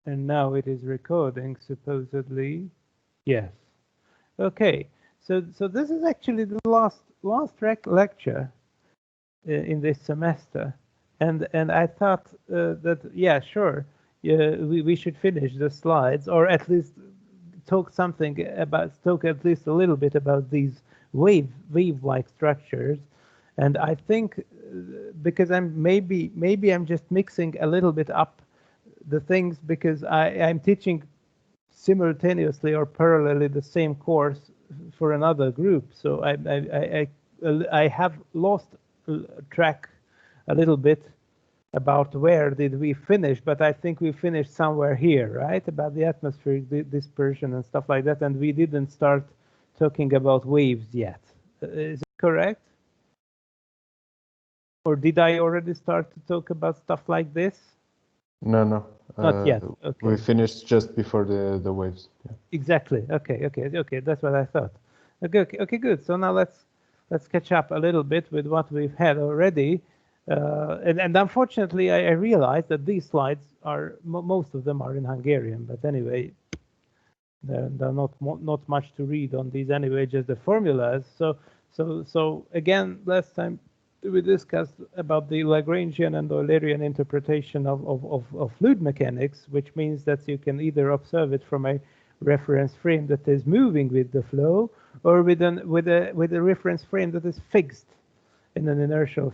And now it is recording, supposedly. Yes. Okay. So this is actually the last lecture in this semester, and I thought that yeah, sure, we should finish the slides, or at least talk at least a little bit about these wave-like structures. And I think because maybe I'm just mixing a little bit up the things, because I'm teaching simultaneously or parallelly the same course for another group. So I have lost track a little bit about where did we finish, but I think we finished somewhere here, right? About the atmospheric dispersion and stuff like that, and we didn't start talking about waves yet. Is it correct? Or did I already start to talk about stuff like this? No. Not yet. Okay. We finished just before the waves. Yeah. Exactly. Okay. That's what I thought. Okay, good. So now let's catch up a little bit with what we've had already. And unfortunately, I realized that these slides are most of them are in Hungarian. But anyway, there are not much to read on these anyway, just the formulas. So again, last time we discussed about the Lagrangian and Eulerian interpretation of fluid mechanics, which means that you can either observe it from a reference frame that is moving with the flow, or with a reference frame that is fixed in an inertial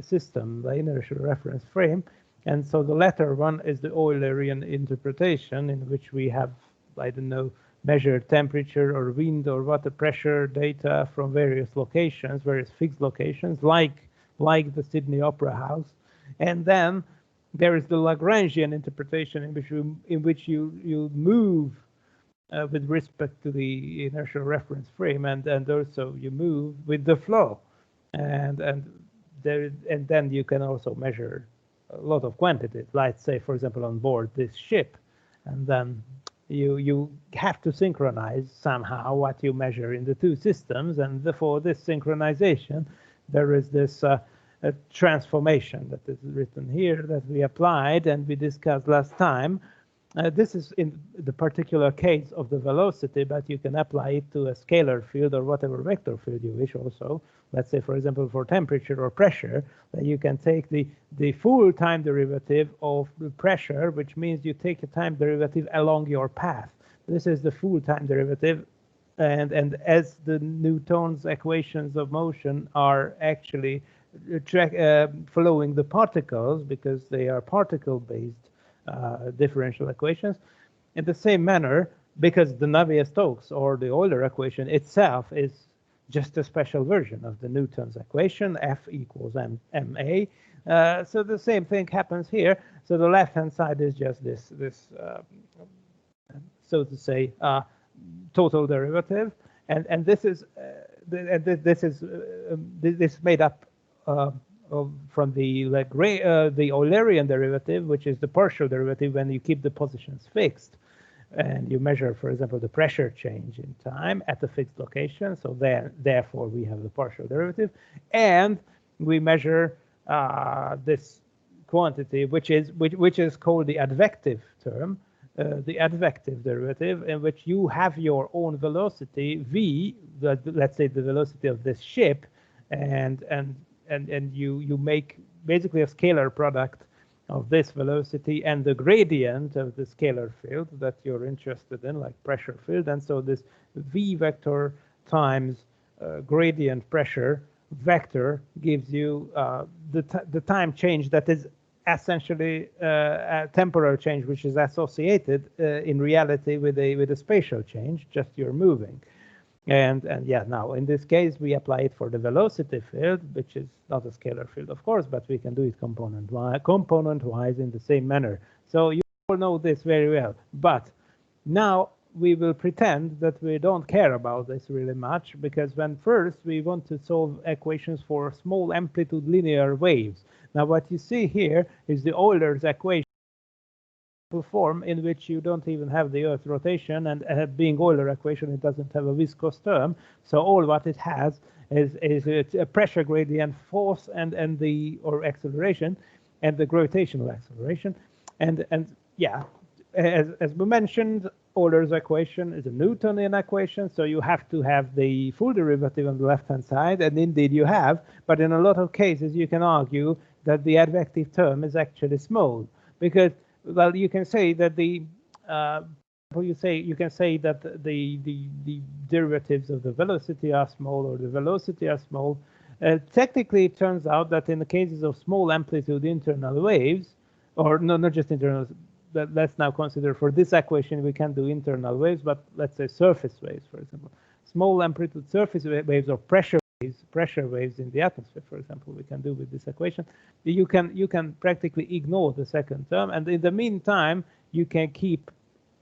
system, the inertial reference frame. And so the latter one is the Eulerian interpretation, in which we have, I don't know, measured temperature or wind or water pressure data from various locations, various fixed locations, like the Sydney Opera House. And then there is the Lagrangian interpretation, in which you move with respect to the inertial reference frame, and also you move with the flow, and then you can also measure a lot of quantities. Let's say, for example, on board this ship, and then you have to synchronize somehow what you measure in the two systems, and for this synchronization, there is this transformation that is written here that we applied and we discussed last time. This is in the particular case of the velocity, but you can apply it to a scalar field or whatever vector field you wish also. Let's say, for example, for temperature or pressure, that you can take the full time derivative of the pressure, which means you take a time derivative along your path. This is the full time derivative, and as the Newton's equations of motion are actually following the particles, because they are particle-based differential equations. In the same manner, because the Navier-Stokes or the Euler equation itself is just a special version of the Newton's equation, F equals ma. So the same thing happens here. So the left-hand side is just this so to say, total derivative, and this is made up from the Eulerian derivative, which is the partial derivative when you keep the positions fixed, and you measure, for example, the pressure change in time at the fixed location. So therefore, we have the partial derivative, and we measure this quantity, which is called the advective term, the advective derivative, in which you have your own velocity v, let's say the velocity of this ship, and you make basically a scalar product of this velocity and the gradient of the scalar field that you're interested in, like pressure field. And so this v vector times gradient pressure vector gives you the time change that is essentially a temporal change, which is associated in reality with a spatial change, just you're moving. And yeah, now in this case, we apply it for the velocity field, which is not a scalar field, of course, but we can do it component-wise in the same manner. So you all know this very well. But now we will pretend that we don't care about this really much, because when first we want to solve equations for small amplitude linear waves. Now what you see here is the Euler's equation form, in which you don't even have the Earth rotation, and being Euler equation, it doesn't have a viscous term. So all what it has is a pressure gradient, force, and acceleration, and the gravitational acceleration, and yeah, as we mentioned, Euler's equation is a Newtonian equation, so you have to have the full derivative on the left-hand side, and indeed you have, but in a lot of cases you can argue that the advective term is actually small, because, well, you can say that the you can say that the derivatives of the velocity are small, or the velocity are small. Technically, it turns out that in the cases of small amplitude internal waves, or no, not just internal, but let's now consider for this equation we can do internal waves, but let's say surface waves, for example. Small amplitude surface waves or pressure waves in the atmosphere, for example, we can do with this equation. You can practically ignore the second term, and in the meantime, you can keep,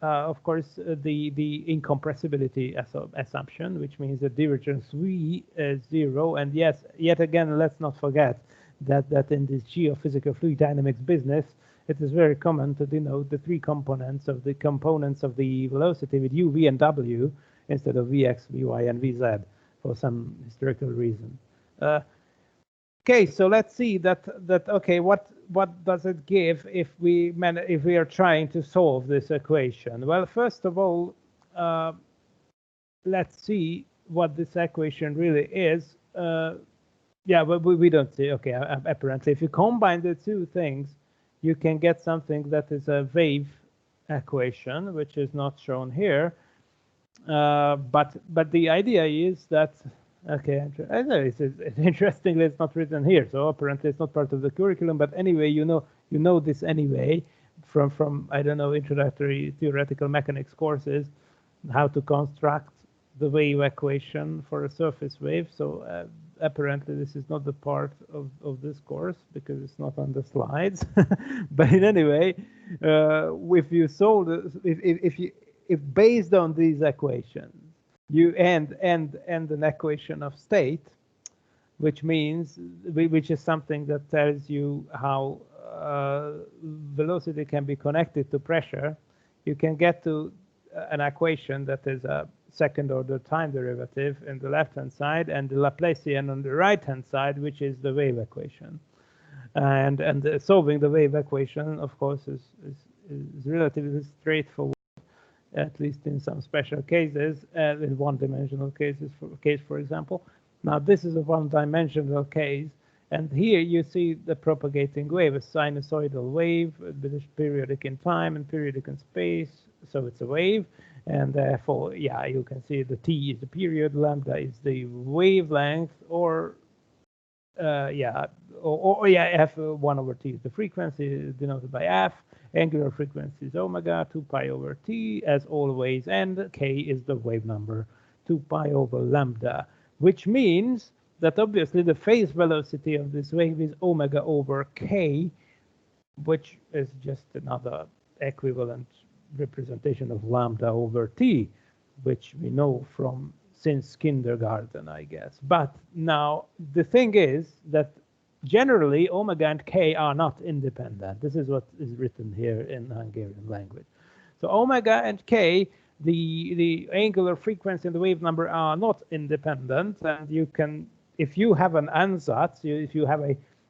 of course, the incompressibility assumption, which means the divergence V is 0. And yes, yet again, let's not forget that in this geophysical fluid dynamics business, it is very common to denote the three components of the velocity with u, v, and w instead of vx, vy, and vz for some historical reason. Okay, so let's see that okay, what does it give if we are trying to solve this equation? Well, first of all, let's see what this equation really is. Yeah, but we don't see. Okay, apparently, if you combine the two things, you can get something that is a wave equation, which is not shown here. But the idea is that, okay, I know it's interestingly it's not written here, so apparently it's not part of the curriculum. But anyway, you know this anyway from I don't know, introductory theoretical mechanics courses, how to construct the wave equation for a surface wave. So apparently this is not the part of this course because it's not on the slides. But in any way, if you solve if based on these equations you end an equation of state, which is something that tells you how velocity can be connected to pressure, you can get to an equation that is a second order time derivative in the left hand side and the Laplacian on the right hand side, which is the wave equation. And solving the wave equation, of course, is relatively straightforward, at least in some special cases, in one-dimensional cases. For example, now this is a one-dimensional case, and here you see the propagating wave, a sinusoidal wave, that is periodic in time and periodic in space, so it's a wave. And therefore, yeah, you can see the t is the period, lambda is the wavelength, or yeah, f1 over t is the frequency denoted by f. Angular frequency is omega, 2 pi over t as always, and k is the wave number, 2 pi over lambda, which means that obviously the phase velocity of this wave is omega over k, which is just another equivalent representation of lambda over t, which we know from since kindergarten, I guess. But now the thing is that generally omega and k are not independent. This is what is written here in Hungarian language. So omega and k, the angular frequency and the wave number are not independent, and you can, if you have an ansatz, if you have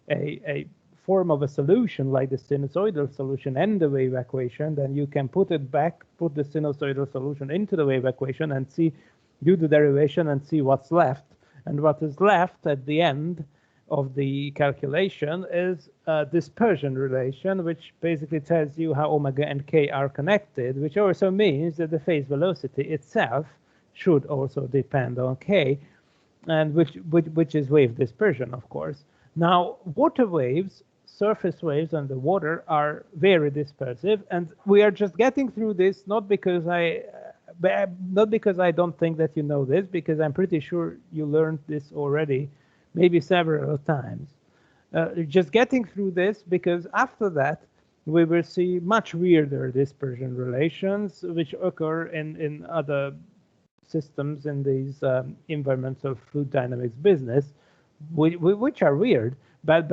a form of a solution like the sinusoidal solution and the wave equation, then you can put the sinusoidal solution into the wave equation and do the derivation and see what's left. And what is left at the end of the calculation is a dispersion relation, which basically tells you how omega and k are connected, which also means that the phase velocity itself should also depend on k, and which is wave dispersion, of course. Now, water waves, surface waves on the water, are very dispersive, and we are just getting through this not because I don't think that you know this, because I'm pretty sure you learned this already, maybe several times. Just getting through this because after that we will see much weirder dispersion relations which occur in other systems in these environmental fluid dynamics business, which are weird. But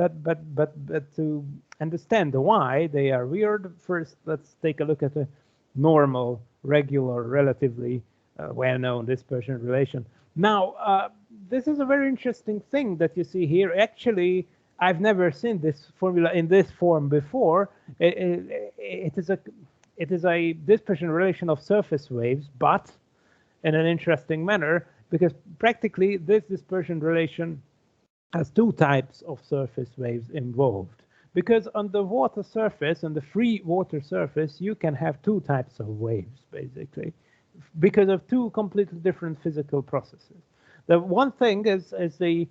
to understand why they are weird, first let's take a look at a normal, regular, relatively well-known dispersion relation. Now, this is a very interesting thing that you see here. Actually, I've never seen this formula in this form before. It it is a dispersion relation of surface waves, but in an interesting manner, because practically this dispersion relation has two types of surface waves involved. Because on the water surface, on the free water surface, you can have two types of waves, basically, because of two completely different physical processes. The one thing is the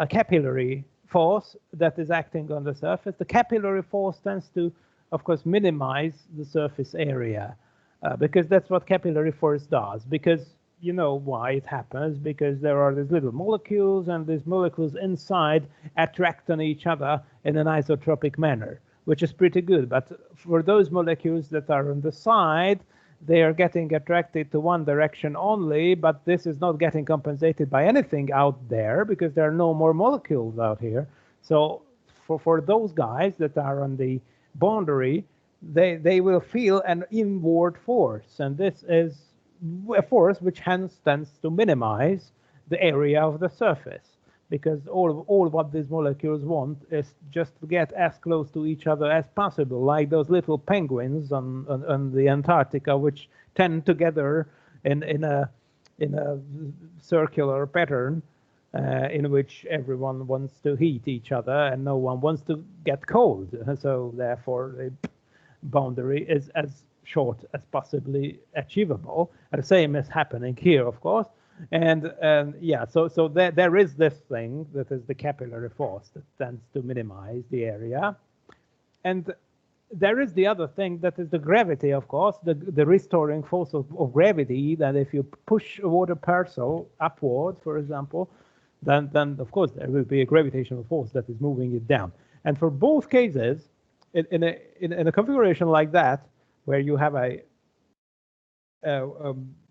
capillary force that is acting on the surface. The capillary force tends to, of course, minimize the surface area, because that's what capillary force does. Because you know why it happens, because there are these little molecules, and these molecules inside attract on each other in an isotropic manner, which is pretty good. But for those molecules that are on the side, they are getting attracted to one direction only, but this is not getting compensated by anything out there, because there are no more molecules out here. So for those guys that are on the boundary, they will feel an inward force, and this is a force which hence tends to minimize the area of the surface, because all what these molecules want is just to get as close to each other as possible, like those little penguins on the Antarctica, which tend together in a circular pattern, in which everyone wants to heat each other and no one wants to get cold. So therefore, the boundary is as short as possibly achievable. And the same is happening here, of course. And yeah, so there is this thing that is the capillary force that tends to minimize the area. And there is the other thing that is the gravity, of course, the restoring force of gravity, that if you push a water parcel upward, for example, then of course there will be a gravitational force that is moving it down. And for both cases, in a configuration like that, where you have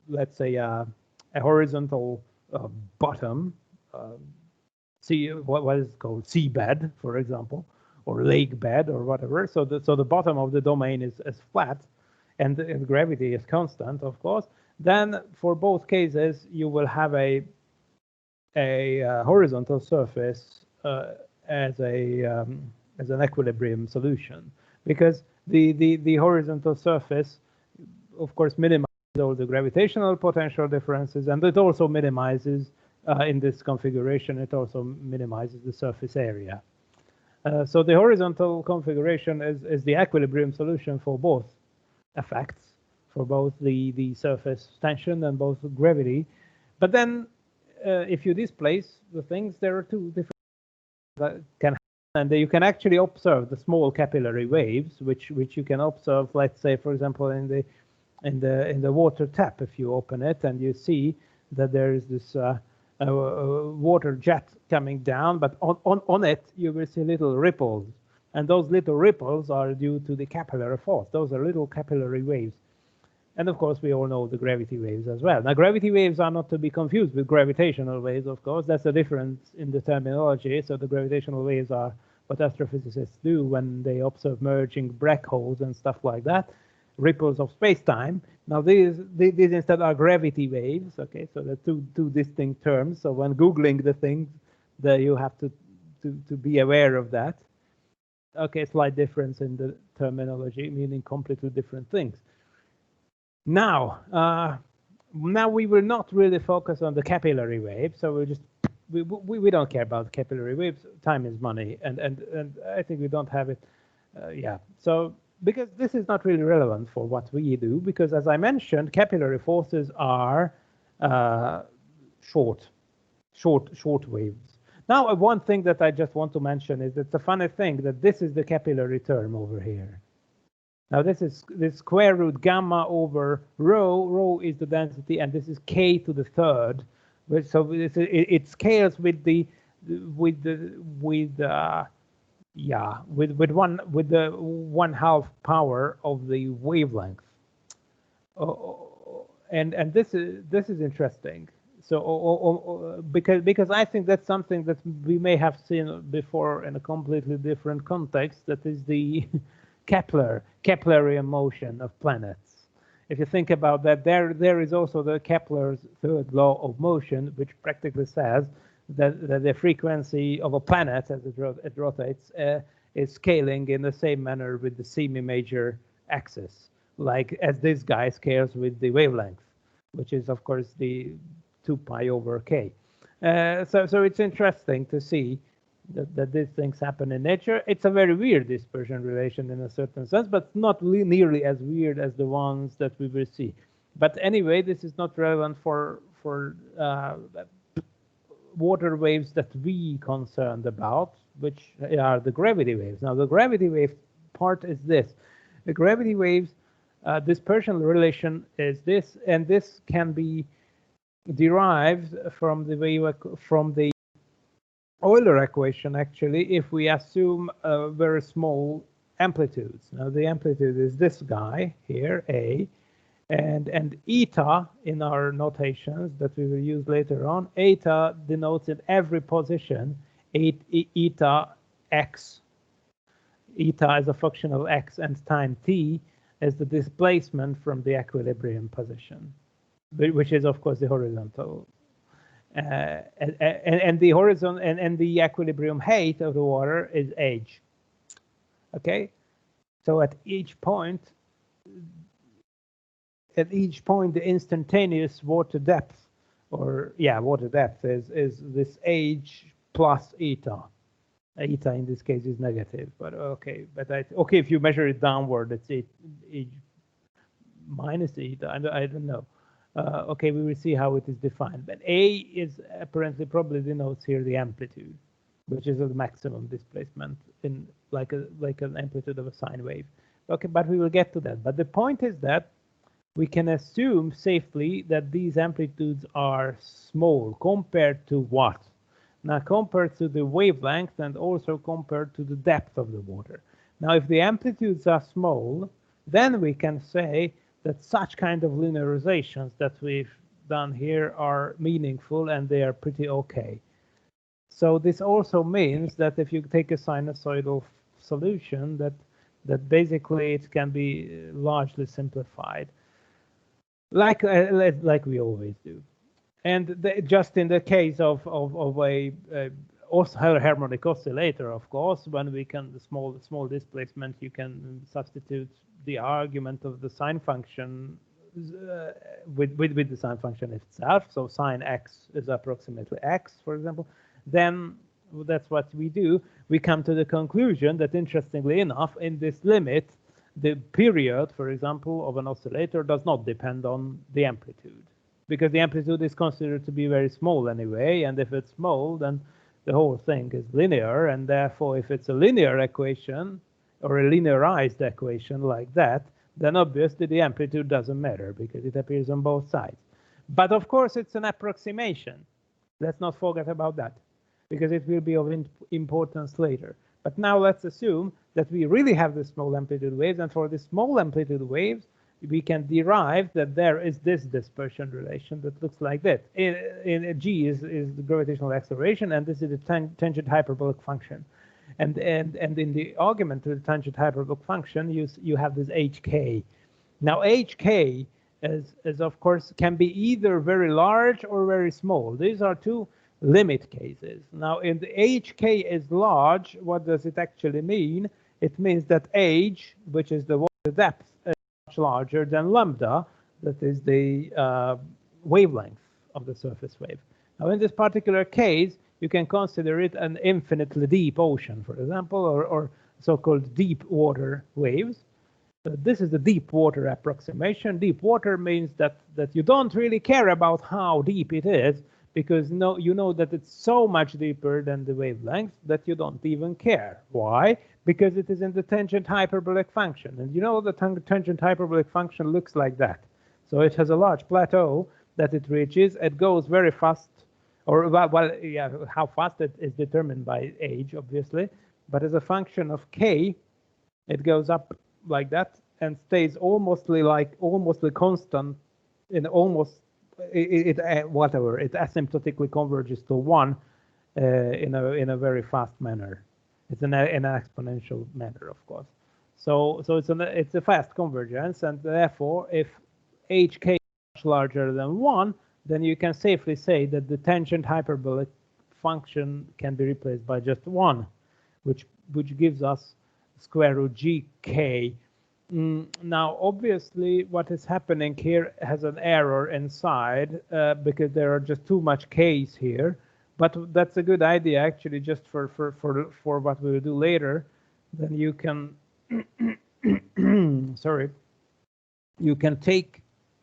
let's say a horizontal bottom, what is it called, seabed, for example, or lake bed or whatever. So the bottom of the domain is flat, and gravity is constant, of course. Then for both cases, you will have a horizontal surface as an equilibrium solution, because the horizontal surface, of course, minimizes all the gravitational potential differences, and it also minimizes, in this configuration, it also minimizes the surface area. So the horizontal configuration is the equilibrium solution for both effects, for both the surface tension and both gravity. But then, if you displace the things, there are two different that can happen, and you can actually observe the small capillary waves, which you can observe, let's say, for example, in the water tap. If you open it and you see that there is this water jet coming down, but on it you will see little ripples, and those little ripples are due to the capillary force. Those are little capillary waves. And of course, we all know the gravity waves as well. Now, gravity waves are not to be confused with gravitational waves, of course. That's the difference in the terminology. So the gravitational waves are what astrophysicists do when they observe merging black holes and stuff like that, ripples of space-time. Now, these instead are gravity waves. Okay, so they're two distinct terms. So when Googling the things, you have to be aware of that. Okay, slight difference in the terminology, meaning completely different things. Now we will not really focus on the capillary wave, so we don't care about capillary waves. Time is money, and I think we don't have it. Yeah, so because this is not really relevant for what we do, because as I mentioned, capillary forces are short waves. Now, one thing that I just want to mention is it's a funny thing that this is the capillary term over here. Now this is the square root gamma over rho. Rho is the density, and this is k to the third. So it scales with the 1/2 power of the wavelength. And this is interesting. So because I think that's something that we may have seen before in a completely different context. That is the Keplerian motion of planets. If you think about that, there is also the Kepler's third law of motion, which practically says that the frequency of a planet as it rotates is scaling in the same manner with the semi-major axis, like as this guy scales with the wavelength, which is of course the 2 pi over k. So it's interesting to see that these things happen in nature. It's a very weird dispersion relation in a certain sense, but not nearly as weird as the ones that we will see. But anyway, this is not relevant for water waves that we concerned about, which are the gravity waves. Now, the gravity wave part is this. The gravity waves dispersion relation is this, and this can be derived from the Euler equation, actually, if we assume very small amplitudes. Now, the amplitude is this guy here, A, and eta in our notations that we will use later on, eta denotes in every position eta x. Eta is a function of x, and time t is the displacement from the equilibrium position, which is of course the horizontal. And the horizon and the equilibrium height of the water is h. Okay, so at each point, the instantaneous water depth, water depth is this h plus eta. Eta in this case is negative, but okay. But if you measure it downward, it's h minus eta. I don't know. Okay, we will see how it is defined. But A is apparently probably denotes here the amplitude, which is the maximum displacement in like an amplitude of a sine wave. Okay, but we will get to that. But the point is that we can assume safely that these amplitudes are small compared to what? Now, compared to the wavelength and also compared to the depth of the water. Now, if the amplitudes are small, then we can say that such kind of linearizations that we've done here are meaningful and they are pretty okay. So this also means that if you take a sinusoidal solution, that basically it can be largely simplified, like we always do. And just in the case of a harmonic oscillator, of course, when we can the small displacement, you can substitute the argument of the sine function with the sine function itself. So sine x is approximately x, for example. Then that's what we do. We come to the conclusion that, interestingly enough, in this limit, the period, for example, of an oscillator does not depend on the amplitude, because the amplitude is considered to be very small anyway, and if it's small, then the whole thing is linear, and therefore if it's a linear equation or a linearized equation like that, then obviously the amplitude doesn't matter because it appears on both sides. But of course it's an approximation. Let's not forget about that, because it will be of importance later. But now let's assume that we really have the small amplitude waves, and for the small amplitude waves, we can derive that there is this dispersion relation that looks like that. In G is the gravitational acceleration, and this is the tangent hyperbolic function. And in the argument to the tangent hyperbolic function, you have this hk. Now hk is of course can be either very large or very small. These are two limit cases. Now, in the hk is large, what does it actually mean? It means that h, which is the water depth, is much larger than lambda, that is the wavelength of the surface wave. Now, in this particular case, you can consider it an infinitely deep ocean, for example, or so-called deep water waves. This is the deep water approximation. Deep water means that you don't really care about how deep it is, because you know that it's so much deeper than the wavelength that you don't even care. Why? Because it is in the tangent hyperbolic function. And you know the tangent hyperbolic function looks like that. So it has a large plateau that it reaches. It goes very fast, or well, yeah, how fast it is determined by age, obviously. But as a function of k, it goes up like that and stays almost constant in almost whatever, it asymptotically converges to 1 in a very fast manner. It's in an exponential manner, of course. So it's a fast convergence, and therefore, if hk is much larger than 1, then you can safely say that the tangent hyperbolic function can be replaced by just 1, which gives us square root gk Now, obviously, what is happening here has an error inside because there are just too much k's here. But that's a good idea, actually, just for what we will do later. Then you can, sorry, you can take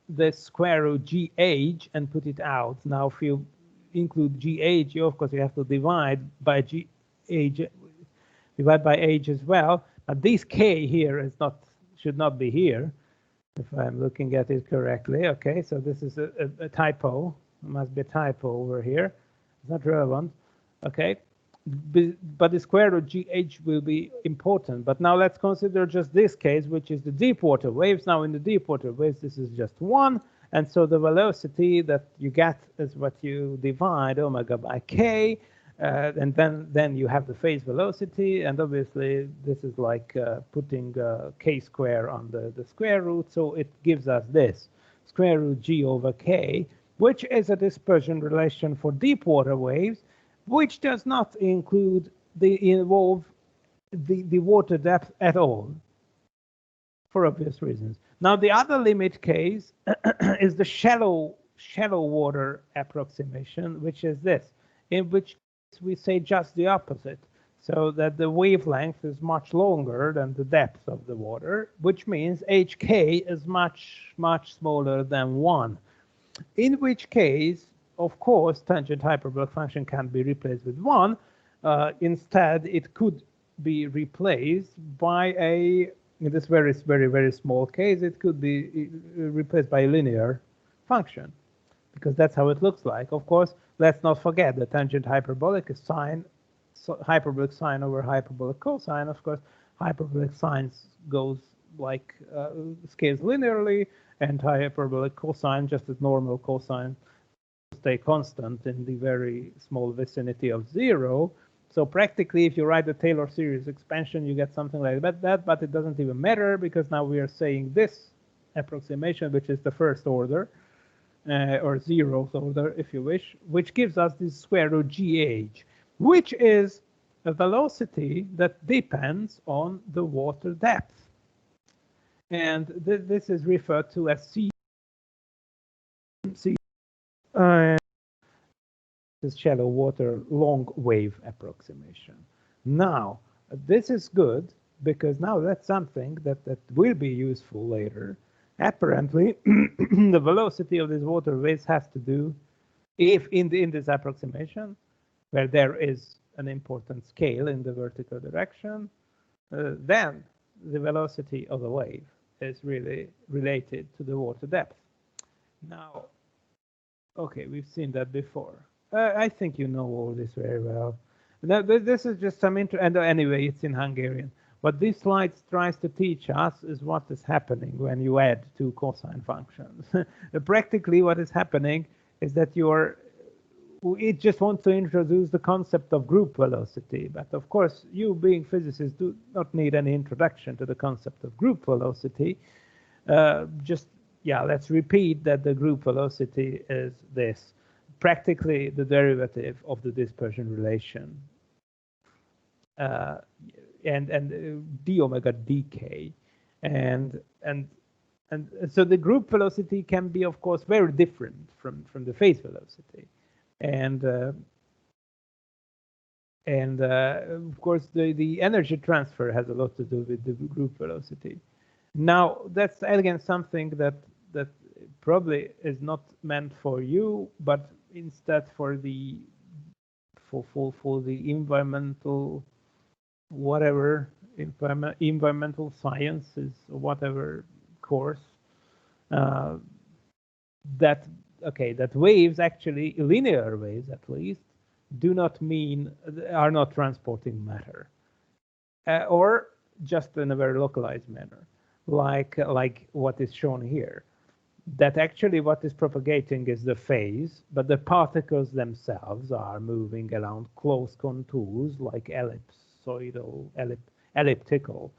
the square root gh and put it out. Now, if you include gh, of course, you have to divide by gh, divide by h as well. But this k here is not, should not be here, if I'm looking at it correctly. Okay, so this is a typo. There must be a typo over here. It's not relevant. Okay, but the square root gh will be important. But now let's consider just this case, which is the deep water waves. Now in the deep water waves, this is just 1. And so the velocity that you get is what you divide omega by k. And then you have the phase velocity, and obviously this is like putting k square on the square root, so it gives us this square root g over k, which is a dispersion relation for deep water waves, which does not include the water depth at all, for obvious reasons. Now the other limit case is the shallow water approximation, which is this, in which we say just the opposite, so that the wavelength is much longer than the depth of the water, which means hk is much smaller than 1, in which case, of course, tangent hyperbolic function can be replaced with 1. Instead, it could be replaced by in this very small case, it could be replaced by a linear function, because that's how it looks like. Of course, let's not forget that tangent hyperbolic is hyperbolic sine over hyperbolic cosine. Of course, hyperbolic sine goes like scales linearly, and hyperbolic cosine, just as normal cosine, stay constant in the very small vicinity of 0. So practically, if you write the Taylor series expansion, you get something like that, but it doesn't even matter, because now we are saying this approximation, which is the first order, or 0th order, if you wish, which gives us this square root gh, which is a velocity that depends on the water depth. And this is referred to as C. This is shallow water long wave approximation. Now, this is good, because now that's something that will be useful later. Apparently, the velocity of these water waves has to do, if in this approximation, where there is an important scale in the vertical direction, then the velocity of the wave is really related to the water depth. Now, okay, we've seen that before. I think you know all this very well. Now, this is just some and anyway, it's in Hungarian. What this slide tries to teach us is what is happening when you add two cosine functions. Practically, what is happening is that it just wants to introduce the concept of group velocity. But of course, you being physicists do not need any introduction to the concept of group velocity. Let's repeat that the group velocity is this, practically the derivative of the dispersion relation. And d omega dk, and so the group velocity can be, of course, very different from the phase velocity, and of course the energy transfer has a lot to do with the group velocity. Now that's again something that probably is not meant for you, but instead for the environmental, whatever, environmental sciences or whatever course, that waves, actually linear waves at least, are not transporting matter, or just in a very localized manner, like what is shown here. That actually what is propagating is the phase, but the particles themselves are moving around closed contours like elliptical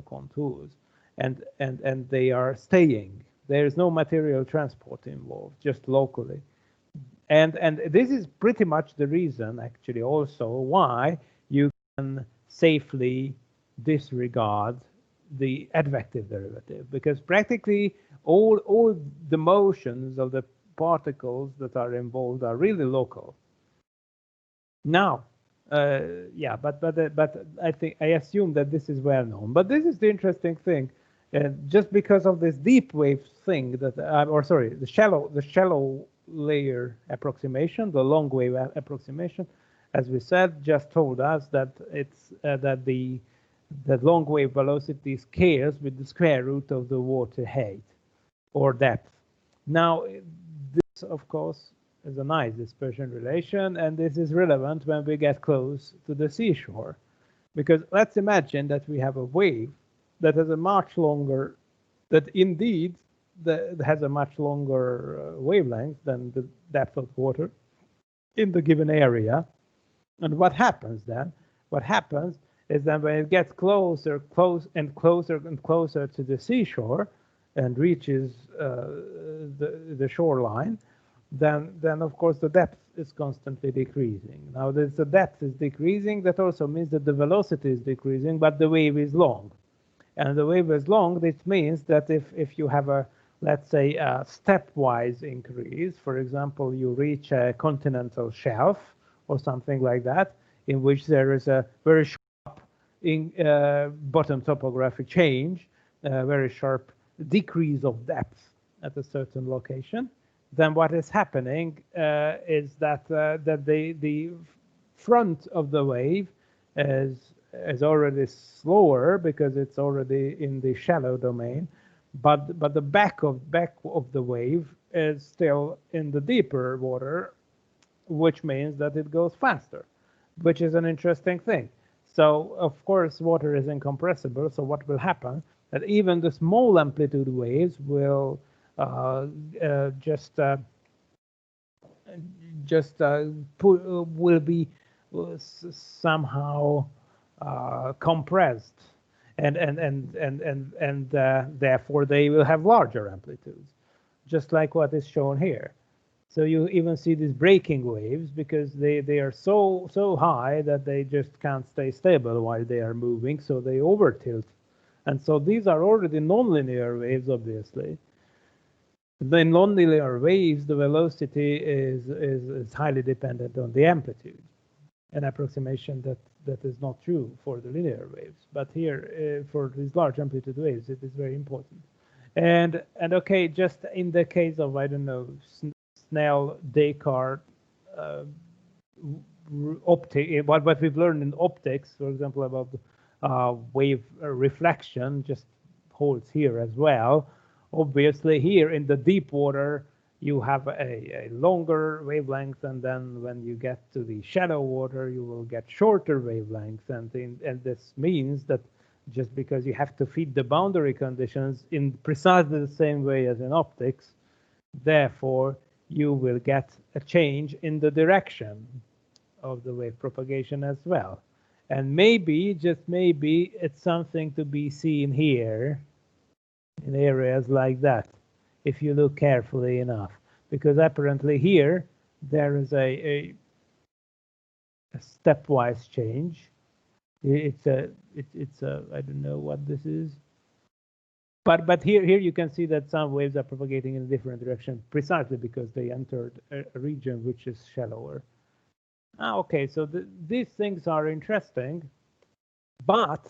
contours, and they are staying. There is no material transport involved, just locally. And this is pretty much the reason, actually, also why you can safely disregard the advective derivative, because practically all the motions of the particles that are involved are really local. Now, yeah, but I assume that this is well known. But this is the interesting thing, just because of this deep wave thing that, or sorry, the shallow layer approximation, the long wave approximation, as we said, just told us that it's that long wave velocity scales with the square root of the water height or depth. Now, this, of course, is a nice dispersion relation, and this is relevant when we get close to the seashore. Because let's imagine that we have a wave that has a much longer, that indeed has a much longer wavelength than the depth of water in the given area. And what happens then? What happens is that when it gets closer and closer to the seashore and reaches the shoreline, then of course the depth is constantly decreasing. Now the depth is decreasing, that also means that the velocity is decreasing, but the wave is long. And the wave is long, this means that if you have a, let's say, a stepwise increase, for example, you reach a continental shelf or something like that, in which there is a very sharp bottom topographic change, very sharp decrease of depth at a certain location, then what is happening is that the front of the wave is already slower because it's already in the shallow domain, but the back of the wave is still in the deeper water, which means that it goes faster, which is an interesting thing. So of course water is incompressible, so what will happen that even the small amplitude waves will will be somehow compressed, and therefore they will have larger amplitudes, just like what is shown here. So you even see these breaking waves because they are so high that they just can't stay stable while they are moving, so they over tilt. And so these are already nonlinear waves, obviously. The nonlinear waves, the velocity is highly dependent on the amplitude, an approximation that is not true for the linear waves. But here, for these large amplitude waves, it is very important. And okay, just in the case of, I don't know, Snell, Descartes, optic, what we've learned in optics, for example, about wave reflection, just holds here as well. Obviously, here in the deep water, you have a longer wavelength, and then when you get to the shallow water, you will get shorter wavelengths. And this means that just because you have to feed the boundary conditions in precisely the same way as in optics, therefore, you will get a change in the direction of the wave propagation as well. And maybe, just maybe, it's something to be seen here in areas like that, if you look carefully enough, because apparently here there is a stepwise change. It's a I don't know what this is, but here you can see that some waves are propagating in a different direction precisely because they entered a region which is shallower. Okay, so these things are interesting, but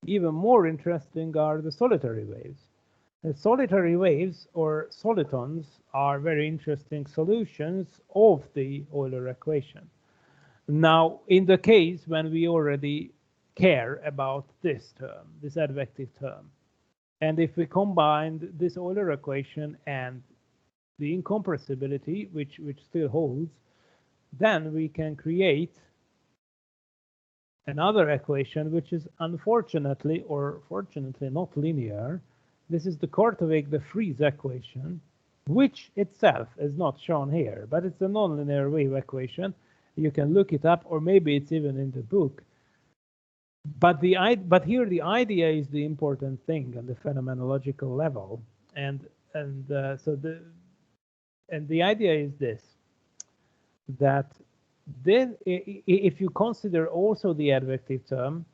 even more interesting are the solitary waves. The solitary waves, or solitons, are very interesting solutions of the Euler equation. Now, in the case when we already care about this term, this advective term, and if we combine this Euler equation and the incompressibility, which still holds, then we can create another equation which is unfortunately or fortunately not linear. This is the Kartovic de Vries equation, which itself is not shown here, but it's a nonlinear wave equation. You can look it up, or maybe it's even in the book. But here the idea is the important thing on the phenomenological level, and the idea is this, that then if you consider also the advective term,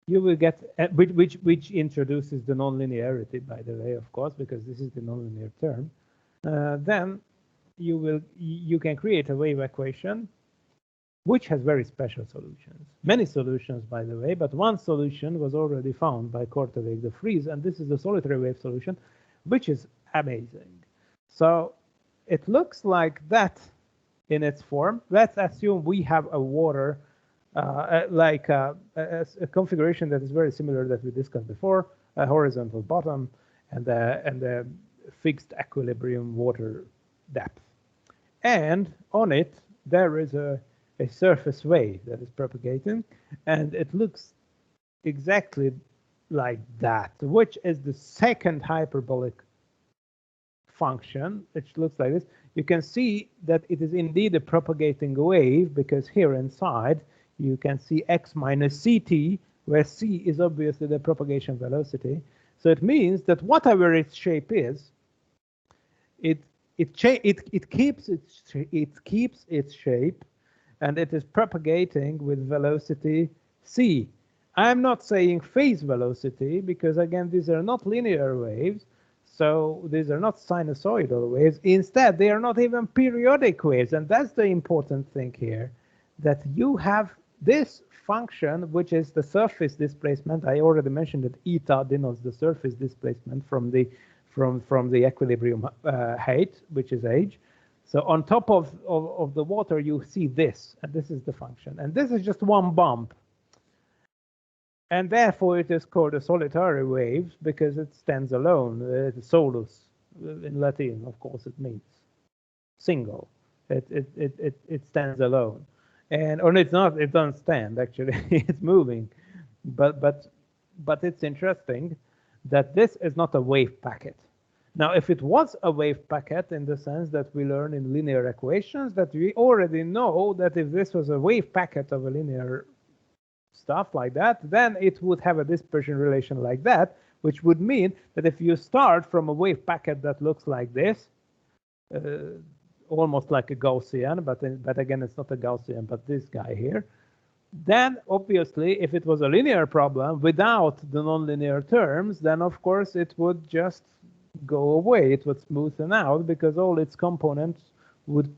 you will get, which introduces the nonlinearity, by the way, of course, because this is the nonlinear term. Then you can create a wave equation which has very special solutions. Many solutions, by the way, but one solution was already found by Kartovic de Vries, and this is the solitary wave solution, which is amazing. So it looks like that in its form. Let's assume we have a water, like a configuration that is very similar that we discussed before, a horizontal bottom and a fixed equilibrium water depth. And on it, there is a surface wave that is propagating, and it looks exactly like that, which is the second hyperbolic function, which looks like this. You can see that it is indeed a propagating wave, because here inside you can see x minus ct, where c is obviously the propagation velocity. So it means that whatever its shape is, it keeps its shape, and it is propagating with velocity c. I'm not saying phase velocity, because again, these are not linear waves, so these are not sinusoidal waves. Instead, they are not even periodic waves, and that's the important thing here, that you have this function, which is the surface displacement. I already mentioned that eta denotes the surface displacement from the equilibrium height, which is h. So on top of the water, you see this, and this is the function. And this is just one bump. And therefore, it is called a solitary wave, because it stands alone. Solus, in Latin, of course, it means single. It stands alone. Or it's not, it doesn't stand, actually. It's moving. But it's interesting that this is not a wave packet. Now, if it was a wave packet, in the sense that we learn in linear equations, that we already know that if this was a wave packet of a linear stuff like that, then it would have a dispersion relation like that, which would mean that if you start from a wave packet that looks like this, almost like a Gaussian, but again, it's not a Gaussian, but this guy here, then obviously, if it was a linear problem without the nonlinear terms, then of course it would just go away. It would smoothen out, because all its components would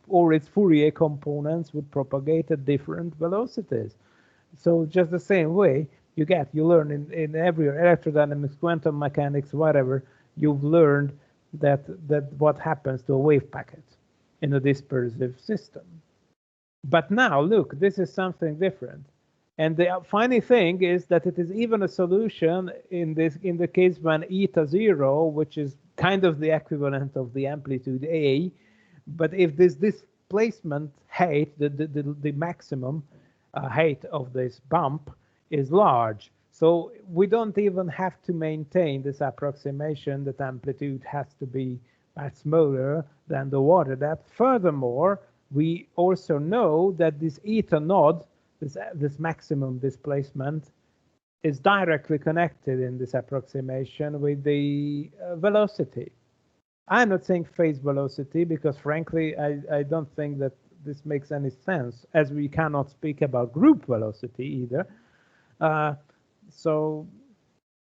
or its Fourier components would propagate at different velocities. So just the same way you learn in every electrodynamics, quantum mechanics, whatever, you've learned that what happens to a wave packet in a dispersive system. But now look, this is something different. And the funny thing is that it is even a solution in the case when eta 0, which is kind of the equivalent of the amplitude A. But if this displacement height, the maximum height of this bump is large, so we don't even have to maintain this approximation that amplitude has to be much smaller than the water depth. Furthermore, we also know that this eta node, this maximum displacement, is directly connected in this approximation with the velocity. I'm not saying phase velocity, because frankly, I don't think that this makes any sense, as we cannot speak about group velocity either.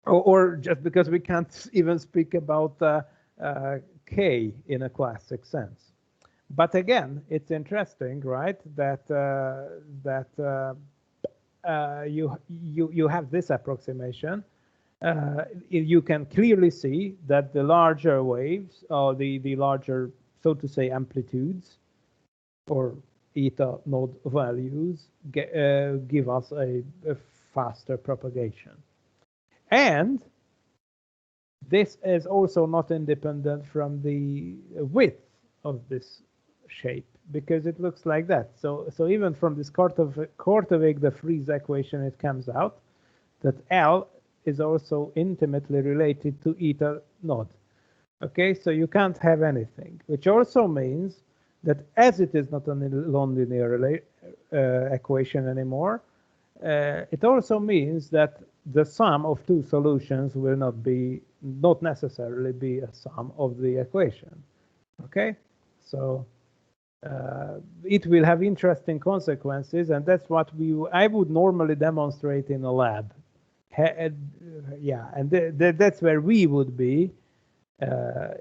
Or just because we can't even speak about k in a classic sense. But again, it's interesting, right? That you have this approximation. You can clearly see that the larger waves, or the larger, so to say, amplitudes, or eta node values, give us a faster propagation. And this is also not independent from the width of this shape, because it looks like that. So even from this Kartovic de Vries equation, it comes out that L is also intimately related to eta node. Okay, so you can't have anything, which also means that as it is not a nonlinear equation anymore, it also means that the sum of two solutions will not necessarily be a sum of the equation. Okay, so it will have interesting consequences, and that's what I would normally demonstrate in a lab. Yeah, and that's where we would be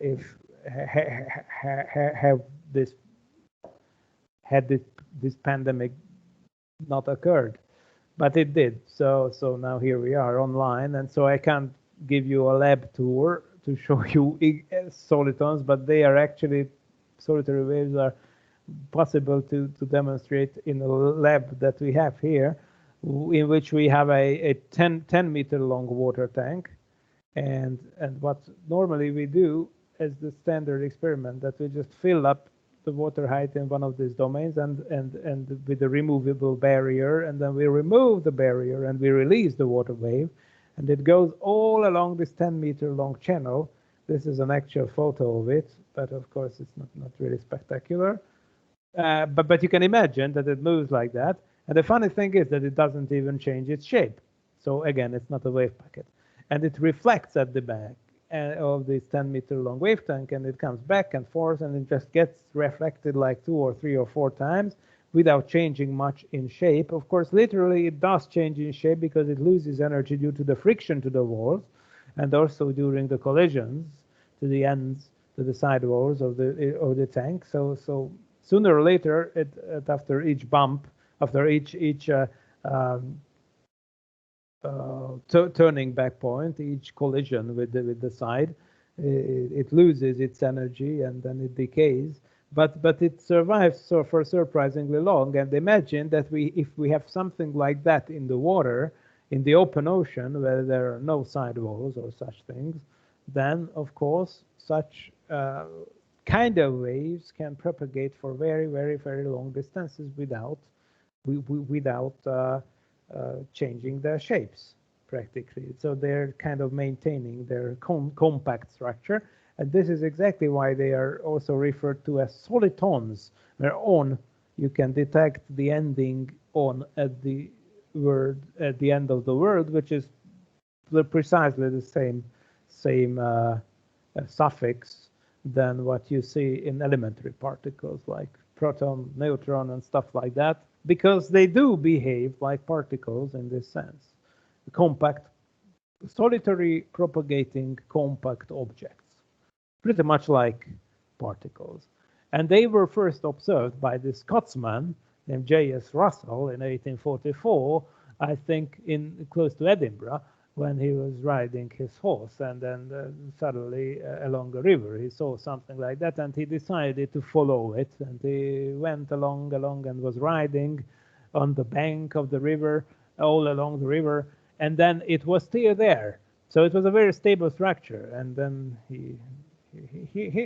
if had this pandemic not occurred, but it did. So now here we are online, and so I can't give you a lab tour to show you solitons, but they are actually, solitary waves are possible to demonstrate in a lab that we have here, in which we have a 10 meter long water tank, and what normally we do as the standard experiment, that we just fill up the water height in one of these domains and with a removable barrier, and then we remove the barrier and we release the water wave, and it goes all along this 10 meter long channel. This is an actual photo of it, but of course it's not really spectacular. But you can imagine that it moves like that. And the funny thing is that it doesn't even change its shape. So again, it's not a wave packet. And it reflects at the back of this 10 meter long wave tank, and it comes back and forth, and it just gets reflected like 2 or 3 or 4 times without changing much in shape. Of course, literally it does change in shape because it loses energy due to the friction to the walls, and also during the collisions to the ends, to the side walls of the tank. So sooner or later, after each bump, after each turning back point, each collision with the side, it loses its energy and then it decays. But it survives for surprisingly long. And imagine that if we have something like that in the water, in the open ocean, where there are no sidewalls or such things, then of course such kind of waves can propagate for very, very, very long distances without changing their shapes practically. So they're kind of maintaining their compact structure, and this is exactly why they are also referred to as solitons, where on you can detect the ending on at the end of the word, which is precisely the same suffix than what you see in elementary particles like proton, neutron, and stuff like that, because they do behave like particles in this sense. Compact, solitary propagating compact objects, pretty much like particles. And they were first observed by this Scotsman named J.S. Russell in 1844, I think in close to Edinburgh, when he was riding his horse, and then suddenly along a river he saw something like that, and he decided to follow it, and he went along and was riding on the bank of the river, all along the river, and then it was still there. So it was a very stable structure, and then he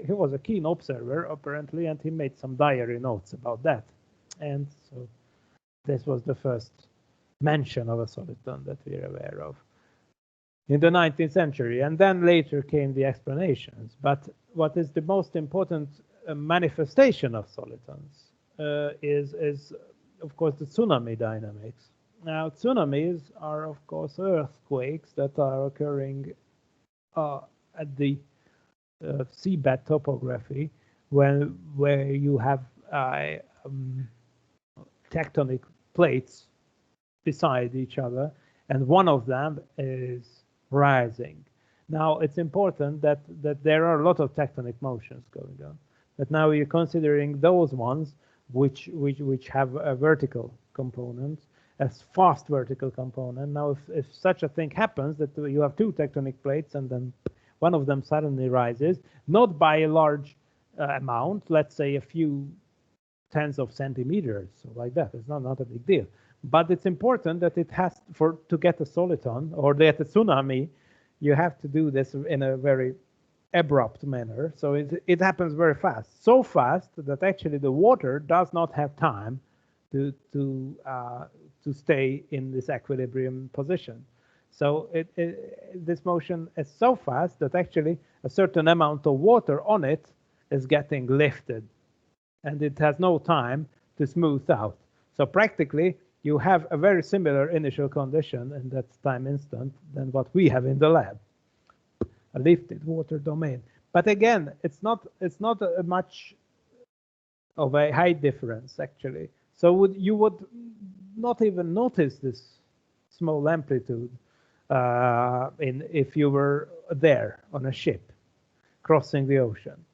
was a keen observer apparently, and he made some diary notes about that. And so this was the first mention of a soliton that we're aware of in the 19th century, and then later came the explanations. But what is the most important manifestation of solitons is of course the tsunami dynamics. Now, tsunamis are of course earthquakes that are occurring at the seabed topography, where you have tectonic plates beside each other, and one of them is rising. Now, it's important that there are a lot of tectonic motions going on, but now you're considering those ones which have a vertical component, a fast vertical component. Now, if such a thing happens, that you have 2 tectonic plates and then one of them suddenly rises, not by a large amount, let's say a few tens of centimeters, so like that, it's not a big deal. But it's important that it has, to get a soliton or get a tsunami, you have to do this in a very abrupt manner. So it happens very fast, so fast that actually the water does not have time to stay in this equilibrium position. So this motion is so fast that actually a certain amount of water on it is getting lifted, and it has no time to smooth out. So practically, you have a very similar initial condition in that time instant than what we have in the lab, a lifted water domain. But again, it's not much of a height difference, actually. So you would not even notice this small amplitude if you were there on a ship crossing the ocean.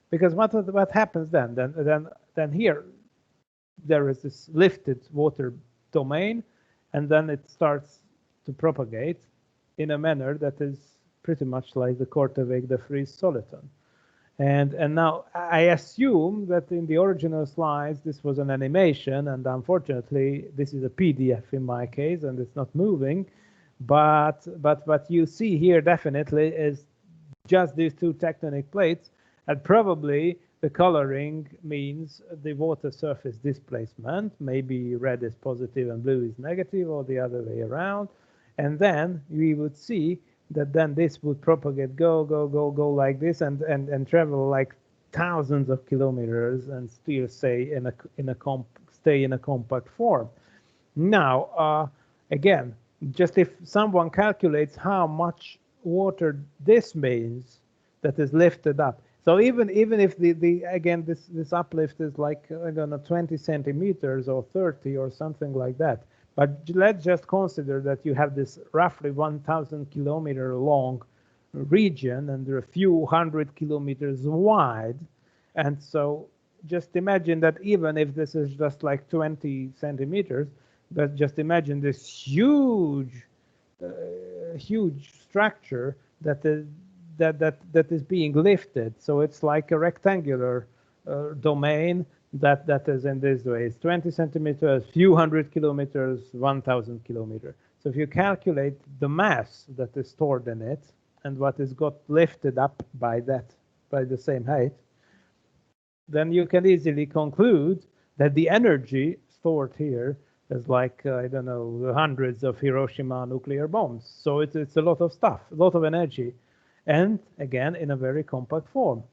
Because what happens then? Then here there is this lifted water domain, and then it starts to propagate in a manner that is pretty much like the Kartovic de Vries soliton. And now I assume that in the original slides this was an animation, and unfortunately this is a PDF in my case, and it's not moving. But what you see here definitely is just these two tectonic plates, and probably the coloring means the water surface displacement. Maybe red is positive and blue is negative, or the other way around. And then we would see that then this would propagate, go like this, and travel like thousands of kilometers, and still stay in a compact form. Now, again, just if someone calculates how much water this means that is lifted up. So even if again this uplift is like, I don't know, 20 centimeters or 30 or something like that. But let's just consider that you have this roughly 1,000 kilometer long region, and they're a few hundred kilometers wide. And so just imagine that even if this is just like 20 centimeters, but just imagine this huge structure that is being lifted. So it's like a rectangular domain that is in this way. It's 20 centimeters, few hundred kilometers, 1,000 kilometers. So if you calculate the mass that is stored in it and what is got lifted up by the same height, then you can easily conclude that the energy stored here is like, I don't know, hundreds of Hiroshima nuclear bombs. So it's a lot of stuff, a lot of energy, and again in a very compact form.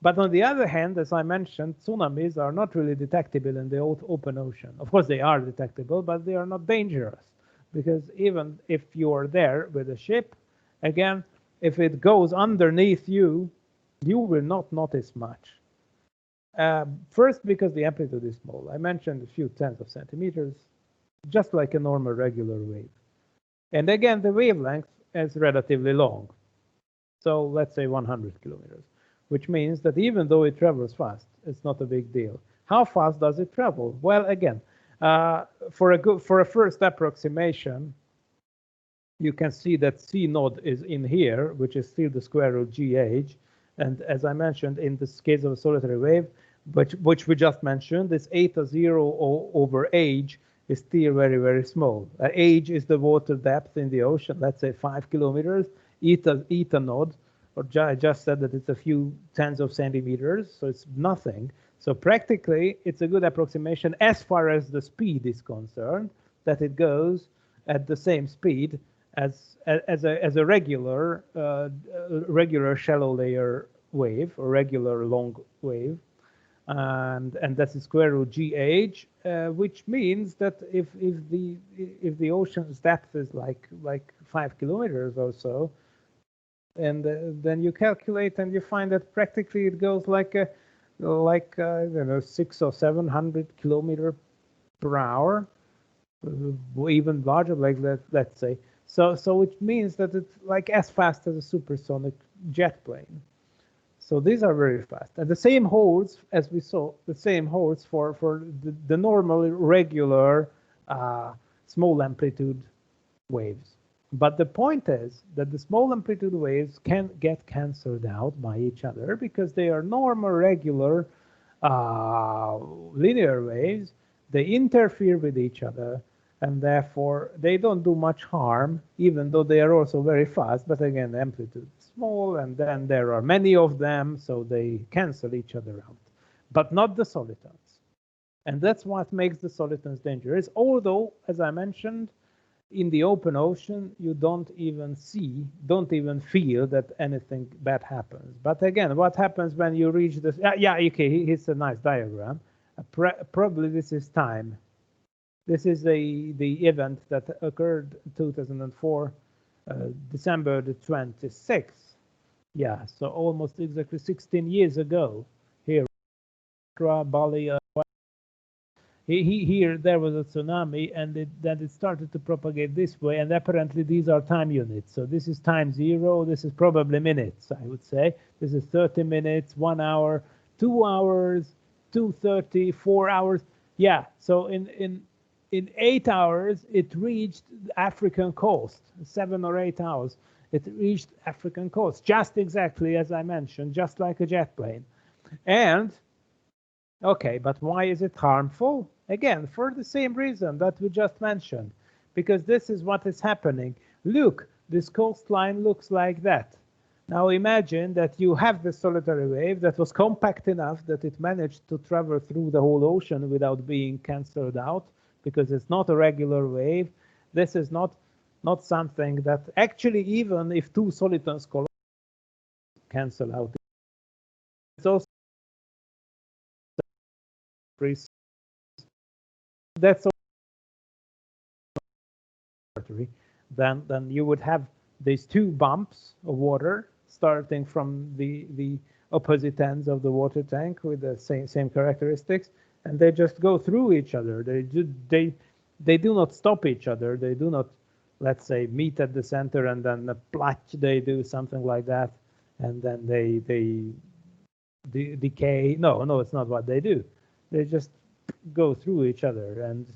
But on the other hand, as I mentioned, tsunamis are not really detectable in the open ocean. Of course, they are detectable, but they are not dangerous, because even if you are there with a ship, again, if it goes underneath you, you will not notice much. First, because the amplitude is small. I mentioned a few tens of centimeters, just like a normal regular wave. And again, the wavelength is relatively long. So let's say 100 kilometers, which means that even though it travels fast, it's not a big deal. How fast does it travel? Well, again, for a first approximation, you can see that C node is in here, which is still the square root GH. And as I mentioned, in this case of a solitary wave, which we just mentioned, this eta 0 over h is still very, very small. H is the water depth in the ocean, let's say 5 kilometers. Eta node, or I just said that it's a few tens of centimeters, so it's nothing. So practically, it's a good approximation as far as the speed is concerned, that it goes at the same speed as a regular shallow layer wave, or regular long wave, and that's the square root GH, which means that if the ocean's depth is like 5 kilometers or so, and then you calculate and you find that practically it goes like I don't know, 600 or 700 kilometers per hour, even larger, like let's say. So which means that it's like as fast as a supersonic jet plane. So these are very fast. And the same holds, as we saw, the same holds for the normal, regular, small amplitude waves. But the point is that the small amplitude waves can get cancelled out by each other because they are normal, regular, linear waves. They interfere with each other, and therefore they don't do much harm, even though they are also very fast. But again, the amplitude is small, and then there are many of them, so they cancel each other out, but not the solitons. And that's what makes the solitons dangerous. Although, as I mentioned, in the open ocean, you don't even feel that anything bad happens. But again, what happens when you reach this? Yeah, okay, here's a nice diagram. Probably this is time. This is the event that occurred in 2004, December the 26th. Yeah, so almost exactly 16 years ago here. Bali. Here there was a tsunami, and then it started to propagate this way, and apparently these are time units. So this is time 0, this is probably minutes, I would say. This is 30 minutes, 1 hour, 2 hours, 2:30, 4 hours. Yeah, so in 8 hours it reached the African coast. 7 or 8 hours it reached African coast, just exactly as I mentioned, just like a jet plane. And okay, but why is it harmful? Again, for the same reason that we just mentioned, because this is what is happening. Look, this coastline looks like that. Now imagine that you have this solitary wave that was compact enough that it managed to travel through the whole ocean without being cancelled out, because it's not a regular wave. This is not something that actually, even if two solitons collide, cancel out. It's also that's then you would have these two bumps of water starting from the opposite ends of the water tank with the same characteristics, and they just go through each other. They do not stop each other. They do not, let's say, meet at the center and then platch. They do something like that, and then they decay. No, it's not what they do. They just go through each other, and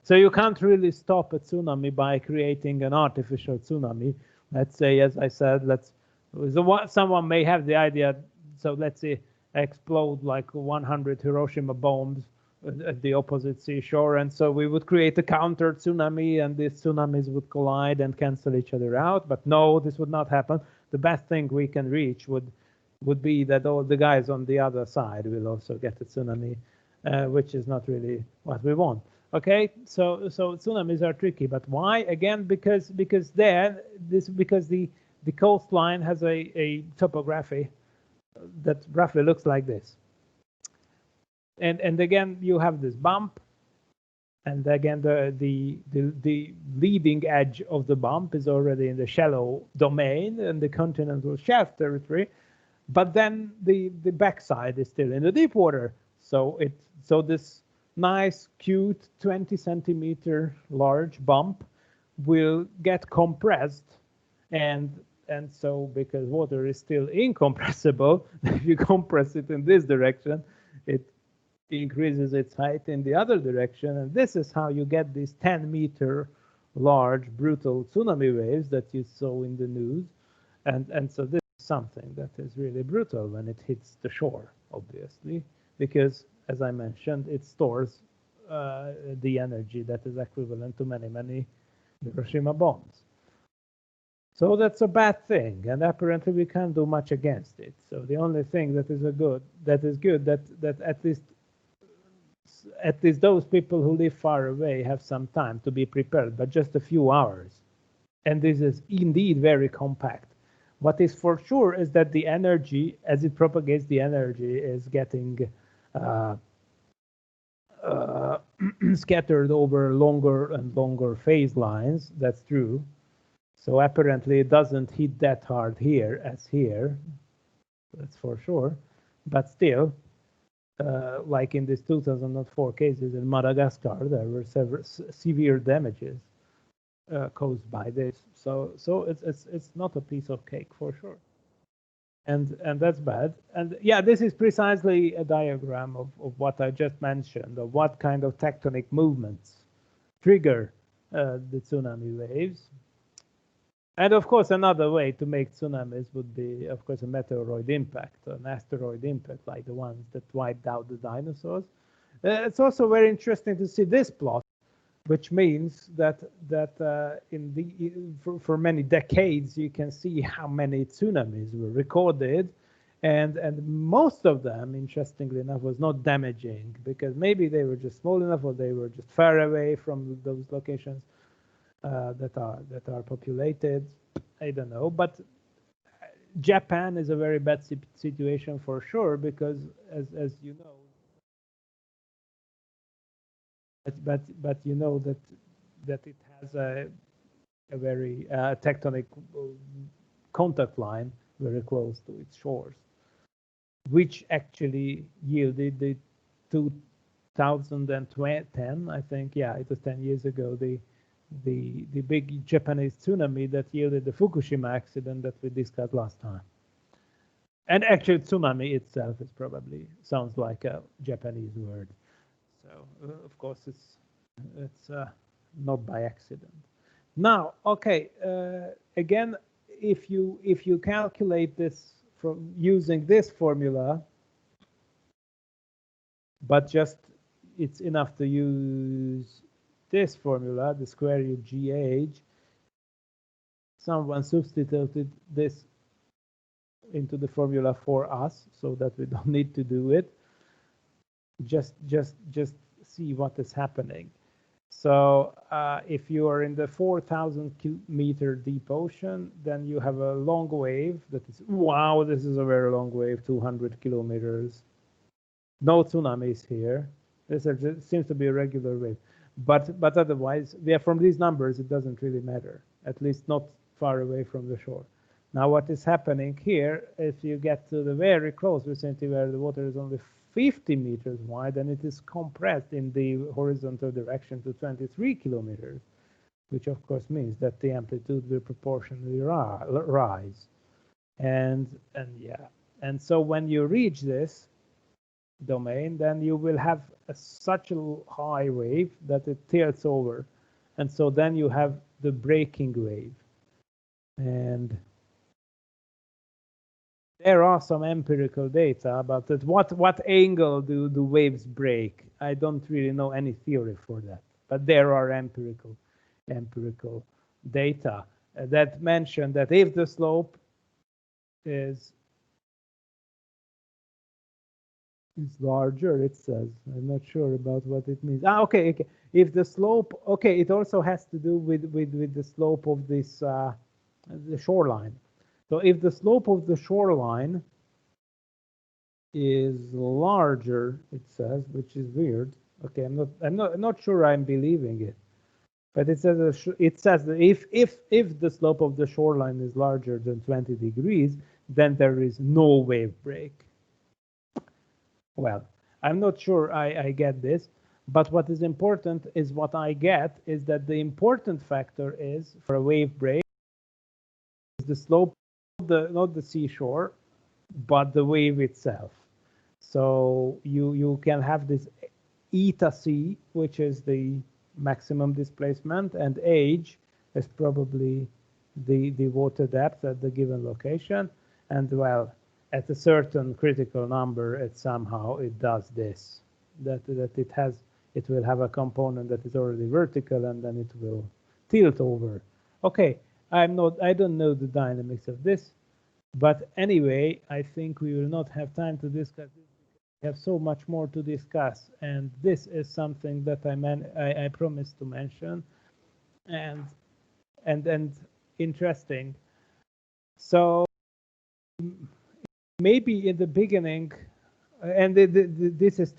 so you can't really stop a tsunami by creating an artificial tsunami. Let's say, as I said, someone may have the idea, so let's say explode like 100 Hiroshima bombs at the opposite seashore, and so we would create a counter tsunami, and these tsunamis would collide and cancel each other out. But no, this would not happen. The best thing we can reach would be that all the guys on the other side will also get a tsunami, which is not really what we want. Okay, so tsunamis are tricky, but why? Again, because the coastline has a topography that roughly looks like this, and again you have this bump, and again the leading edge of the bump is already in the shallow domain and the continental shelf territory, but then the backside is still in the deep water. So this nice, cute 20-centimeter large bump will get compressed, and so because water is still incompressible, if you compress it in this direction, it increases its height in the other direction, and this is how you get these 10-meter large brutal tsunami waves that you saw in the news, and so this is something that is really brutal when it hits the shore, obviously, because, as I mentioned, it stores the energy that is equivalent to many Hiroshima bombs. So that's a bad thing, and apparently we can't do much against it. So the only thing that is good that at least those people who live far away have some time to be prepared, but just a few hours. And this is indeed very compact. What is for sure is that the energy, as it propagates, the energy is getting scattered over longer and longer phase lines. That's true. So apparently it doesn't hit that hard here as here. That's for sure. But still, like in this 2004 cases in Madagascar, there were several severe damages caused by this. So it's not a piece of cake for sure. And that's bad. And yeah, this is precisely a diagram of what I just mentioned, of what kind of tectonic movements trigger the tsunami waves. And of course, another way to make tsunamis would be, of course, a meteoroid impact, an asteroid impact, like the ones that wiped out the dinosaurs. It's also very interesting to see this plot, which means that for many decades you can see how many tsunamis were recorded, and most of them, interestingly enough, was not damaging, because maybe they were just small enough, or they were just far away from those locations that are populated. I don't know, but Japan is a very bad situation for sure, because as you know, but you know that it has a very tectonic contact line very close to its shores. which actually yielded the 2010, I think, yeah, it was 10 years ago, the big Japanese tsunami that yielded the Fukushima accident that we discussed last time. And actually, tsunami itself is probably sounds like a Japanese word. So, of course, it's not by accident. Now, okay, again, if you calculate this from using this formula, but just it's enough to use this formula, the square root GH. Someone substituted this into the formula for us so that we don't need to do it. Just see what is happening. So if you are in the 4,000 meter deep ocean, then you have a long wave that is, wow, this is a very long wave, 200 kilometers. No tsunamis here. This seems to be a regular wave. But otherwise, yeah, from these numbers, it doesn't really matter, at least not far away from the shore. Now, what is happening here, if you get to the very close vicinity where the water is only 50 meters wide, and it is compressed in the horizontal direction to 23 kilometers, which of course means that the amplitude will proportionally rise. And so when you reach this domain, then you will have such a high wave that it tilts over, and so then you have the breaking wave. And there are some empirical data about that. What angle do the waves break? I don't really know any theory for that, but there are empirical data that mention that if the slope is larger, it says. I'm not sure about what it means. Okay. If the slope, okay, it also has to do with the slope of this the shoreline. So if the slope of the shoreline is larger, it says, which is weird. Okay, I'm not sure I'm believing it, but it says that if the slope of the shoreline is larger than 20 degrees, then there is no wave break. Well, I'm not sure I get this, but what is important is what I get is that the important factor is for a wave break is the slope, not the seashore, but the wave itself. So you can have this eta c, which is the maximum displacement, and h is probably the water depth at the given location. And well, at a certain critical number, it does this. That it will have a component that is already vertical, and then it will tilt over. Okay, I don't know the dynamics of this, but anyway, I think we will not have time to discuss this. We have so much more to discuss, and this is something that I promised to mention, and interesting. So maybe in the beginning, and this is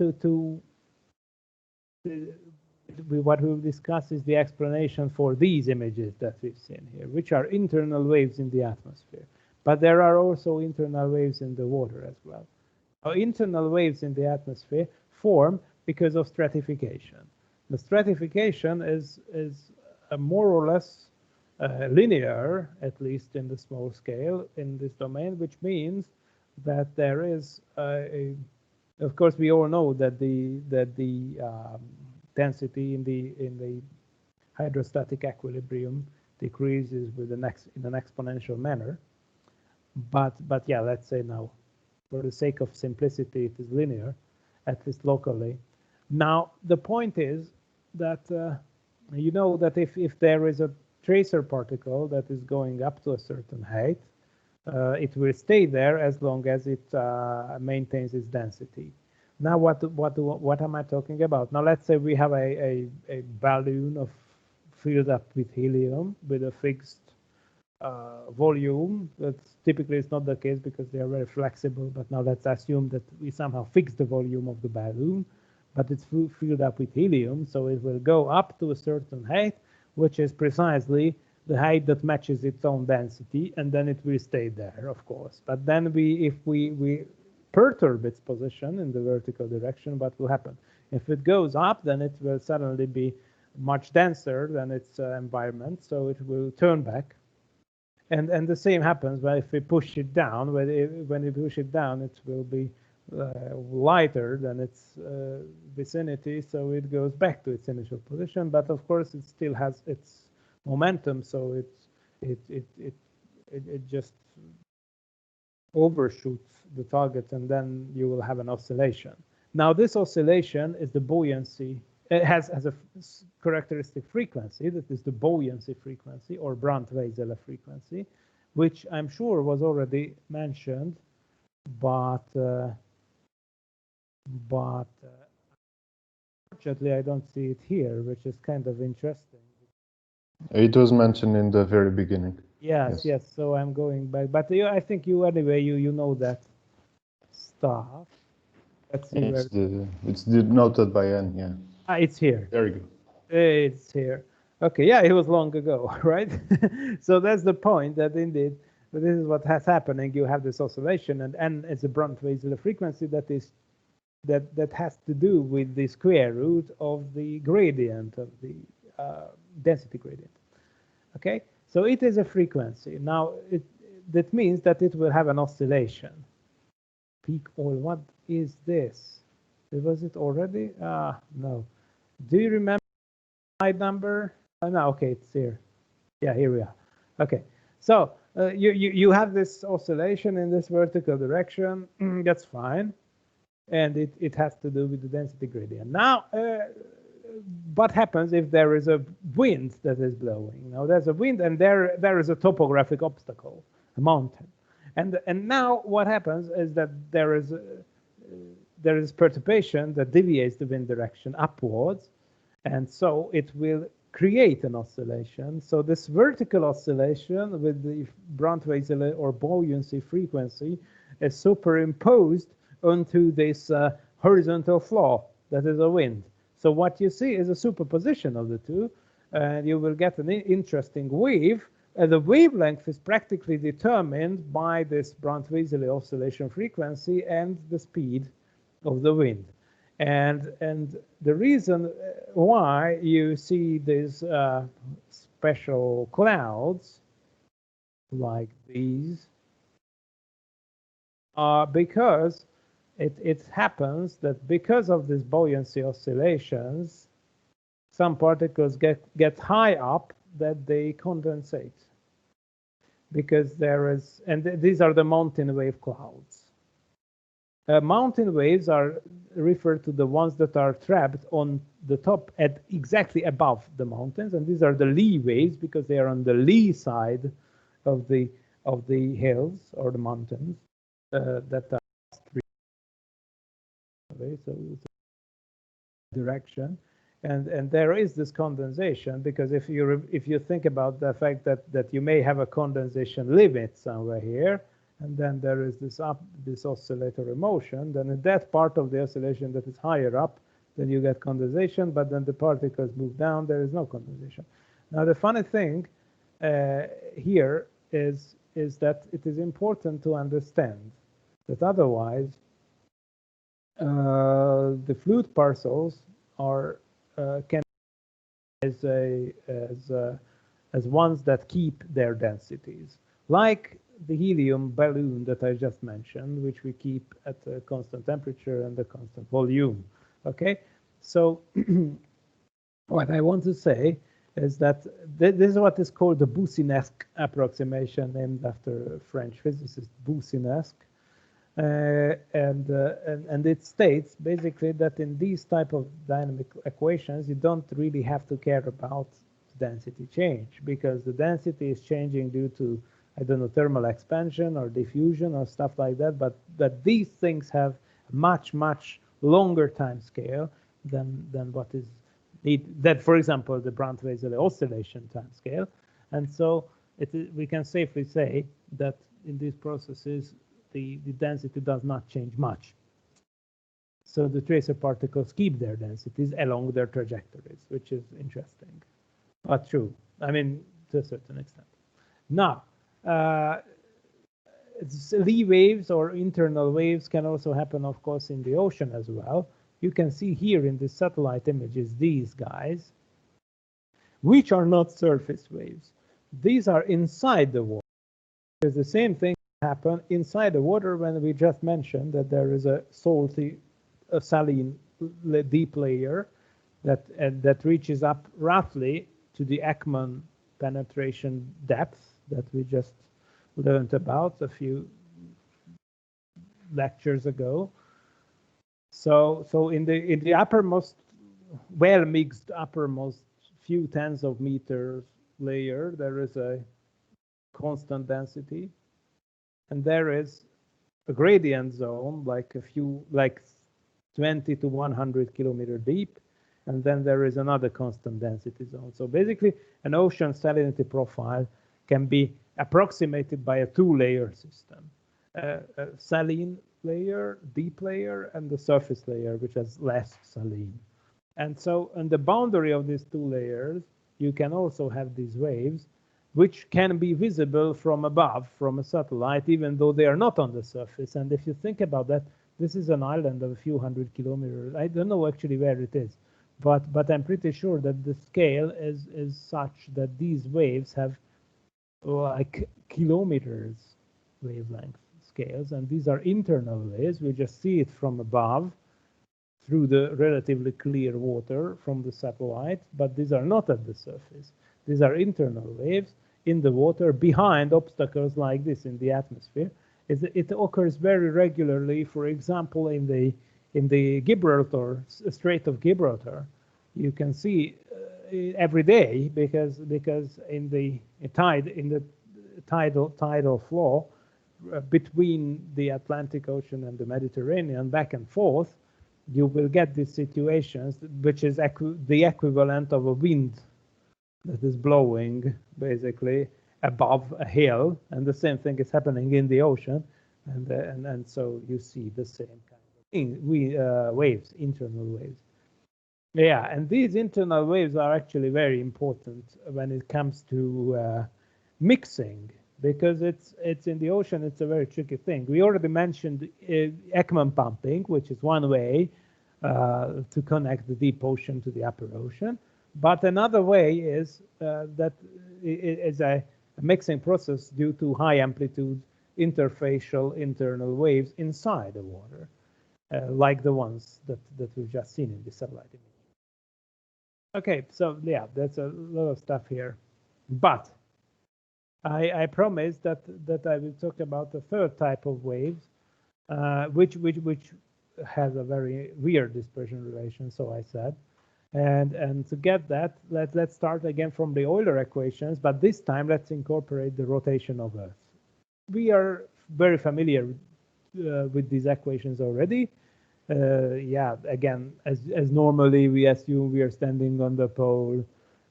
what we'll discuss is the explanation for these images that we've seen here, which are internal waves in the atmosphere. But there are also internal waves in the water as well. Internal waves in the atmosphere form because of stratification. The stratification is more or less linear, at least in the small scale in this domain, which means that there is of course, we all know that the density in the hydrostatic equilibrium decreases in an exponential manner. But yeah, let's say now, for the sake of simplicity, it is linear, at least locally. Now the point is that you know that if there is a tracer particle that is going up to a certain height, it will stay there as long as it maintains its density. Now, what am I talking about? Now, let's say we have a balloon filled up with helium with a fixed volume. That's typically it's not the case because they are very flexible. But now let's assume that we somehow fix the volume of the balloon, but it's filled up with helium, so it will go up to a certain height, which is precisely the height that matches its own density, and then it will stay there, of course. But then if we perturb its position in the vertical direction, what will happen? If it goes up, then it will suddenly be much denser than its environment, so it will turn back. And the same happens when if we push it down. When we push it down, it will be lighter than its vicinity, so it goes back to its initial position. But of course, it still has its momentum, so it just overshoots the target, and then you will have an oscillation. Now, this oscillation is the buoyancy. It has a characteristic frequency, that is the buoyancy frequency or Brandt-Weisel frequency, which I'm sure was already mentioned, but unfortunately I don't see it here, which is kind of interesting. It was mentioned in the very beginning. Yes. So I'm going back, but I think you anyway. You know that stuff. Let's see it's denoted by N. Yeah. It's here. There you go. It's here. Okay, yeah, it was long ago, right? So that's the point, that indeed, this is what has happening. You have this oscillation, and N is a Brandt-Weisel frequency that has to do with the square root of the gradient of the density gradient. Okay, so it is a frequency. Now, that means that it will have an oscillation. Peak oil, what is this? Was it already? No. Do you remember slide number? No, okay, it's here. Yeah, here we are. Okay, so you have this oscillation in this vertical direction. That's fine, and it has to do with the density gradient. Now, what happens if there is a wind that is blowing? Now, there's a wind, and there is a topographic obstacle, a mountain, and now what happens is that there is perturbation that deviates the wind direction upwards, and so it will create an oscillation. So this vertical oscillation with the Brandt-Weisel or buoyancy frequency is superimposed onto this horizontal flaw that is a wind. So what you see is a superposition of the two, and you will get an interesting wave. The wavelength is practically determined by this Brandt-Weisel oscillation frequency and the speed of the wind. And the reason why you see these special clouds like these are because it happens that because of these buoyancy oscillations, some particles get high up that they condensate. Because there is, and these are the mountain wave clouds. Mountain waves are referred to the ones that are trapped on the top at exactly above the mountains, and these are the lee waves because they are on the lee side of the hills or the mountains that are so direction, and there is this condensation because if you think about the fact that you may have a condensation limit somewhere here, and then there is this oscillatory motion, then in that part of the oscillation that is higher up, then you get condensation, but then the particles move down, there is no condensation. Now the funny thing here is that it is important to understand that otherwise the fluid parcels are can as ones that keep their densities, like the helium balloon that I just mentioned, which we keep at a constant temperature and a constant volume. Okay, so what I want to say is that this is what is called the Boussinesq approximation, named after French physicist Boussinesq. And it states basically that in these type of dynamic equations, you don't really have to care about density change, because the density is changing due to, I don't know, thermal expansion or diffusion or stuff like that, but that these things have much longer time scale than what is needed. That, for example, the Brandt-Weisel oscillation time scale, and so we can safely say that in these processes the density does not change much. So the tracer particles keep their densities along their trajectories, which is interesting, but true. I mean, to a certain extent. Now, lee waves or internal waves can also happen, of course, in the ocean as well. You can see here in the satellite images these guys, which are not surface waves. These are inside the water. There's the same thing happen inside the water when we just mentioned that there is a salty, a saline deep layer that reaches up roughly to the Ekman penetration depth that we just learned about a few lectures ago. So in the uppermost, well-mixed uppermost few tens of meters layer, there is a constant density, and there is a gradient zone like 20 to 100 kilometer deep, and then there is another constant density zone. So basically, an ocean salinity profile can be approximated by a two-layer system, a saline layer, deep layer, and the surface layer, which has less saline. And so on the boundary of these two layers, you can also have these waves, which can be visible from above, from a satellite, even though they are not on the surface. And if you think about that, this is an island of a few hundred kilometers. I don't know actually where it is, but I'm pretty sure that the scale is such that these waves have like kilometers wavelength scales, and these are internal waves. We just see it from above through the relatively clear water from the satellite, but these are not at the surface. These are internal waves in the water behind obstacles like this in the atmosphere. It occurs very regularly, for example, in the Gibraltar, Strait of Gibraltar. You can see every day because in the tidal flow between the Atlantic Ocean and the Mediterranean back and forth, you will get these situations, which is the equivalent of a wind that is blowing basically above a hill, and the same thing is happening in the ocean, and so you see the same kind of waves, internal waves. Yeah, and these internal waves are actually very important when it comes to mixing, because it's in the ocean. It's a very tricky thing. We already mentioned Ekman pumping, which is one way to connect the deep ocean to the upper ocean. But another way is that it is a mixing process due to high amplitude interfacial internal waves inside the water, like the ones that we've just seen in the satellite image. Okay, so yeah, that's a lot of stuff here, but I promise that I will talk about the third type of waves, which has a very weird dispersion relation, so I said. And to get that, let's start again from the Euler equations, but this time let's incorporate the rotation of Earth. We are very familiar with these equations already. Yeah, again, as normally we assume we are standing on the pole.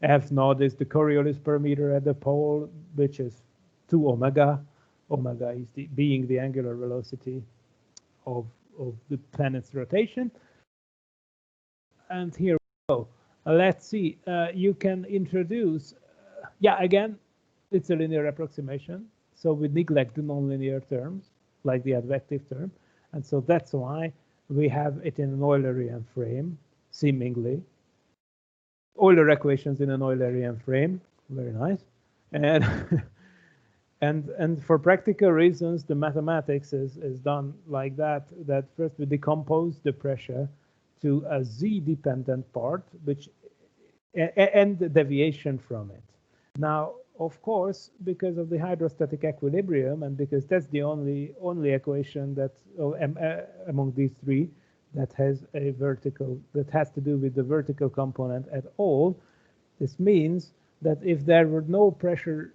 F0 is the Coriolis per meter at the pole, which is 2 omega. Omega is being the angular velocity of the planet's rotation. And here we go. Let's see. You can introduce, yeah, again, it's a linear approximation. So we neglect the nonlinear terms, like the advective term. And so that's why we have it in an Eulerian frame, seemingly. Euler equations in an Eulerian frame, very nice. And and for practical reasons, the mathematics is done like that first we decompose the pressure to a z-dependent part, which and the deviation from it. Now, of course, because of the hydrostatic equilibrium, and because that's the only equation that among these three that has a vertical, that has to do with the vertical component at all, this means that if there were no pressure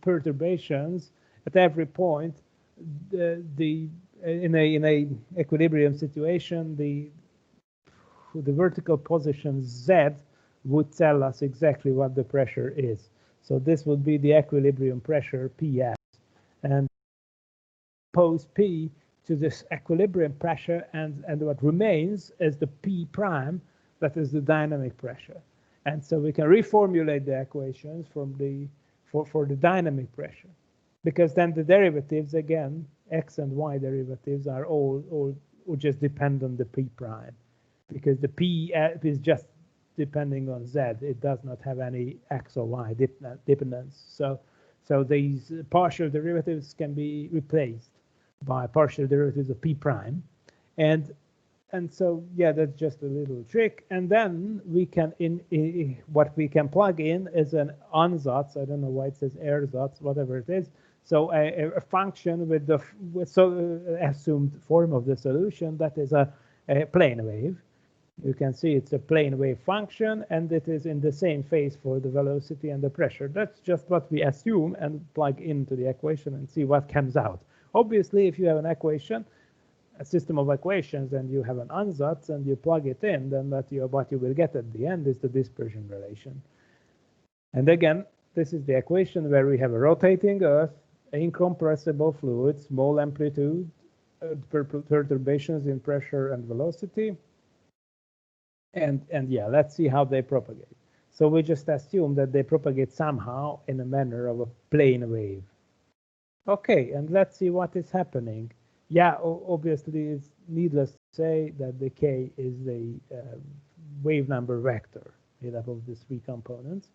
perturbations at every point, in a equilibrium situation, the vertical position Z would tell us exactly what the pressure is. So this would be the equilibrium pressure PS, and pose P to this equilibrium pressure, and what remains is the P prime, that is the dynamic pressure. And so we can reformulate the equations from for the dynamic pressure. because then the derivatives, again, x and y derivatives are all just depend on the p prime, because the p is just depending on z. It does not have any x or y dependence. So these partial derivatives can be replaced by partial derivatives of p prime, and so yeah, that's just a little trick. And then we can what we can plug in is an ansatz. I don't know why it says ersatz, whatever it is. So a function with the assumed form of the solution that is a plane wave. You can see it's a plane wave function, and it is in the same phase for the velocity and the pressure. That's just what we assume and plug into the equation and see what comes out. Obviously, if you have an equation, a system of equations, and you have an ansatz and you plug it in, then what you will get at the end is the dispersion relation. And again, this is the equation where we have a rotating Earth, incompressible fluid, small amplitude, perturbations in pressure and velocity. And yeah, let's see how they propagate. So we just assume that they propagate somehow in a manner of a plane wave. Okay, and let's see what is happening. Yeah, obviously it's needless to say that the k is the wave number vector made up of the three components.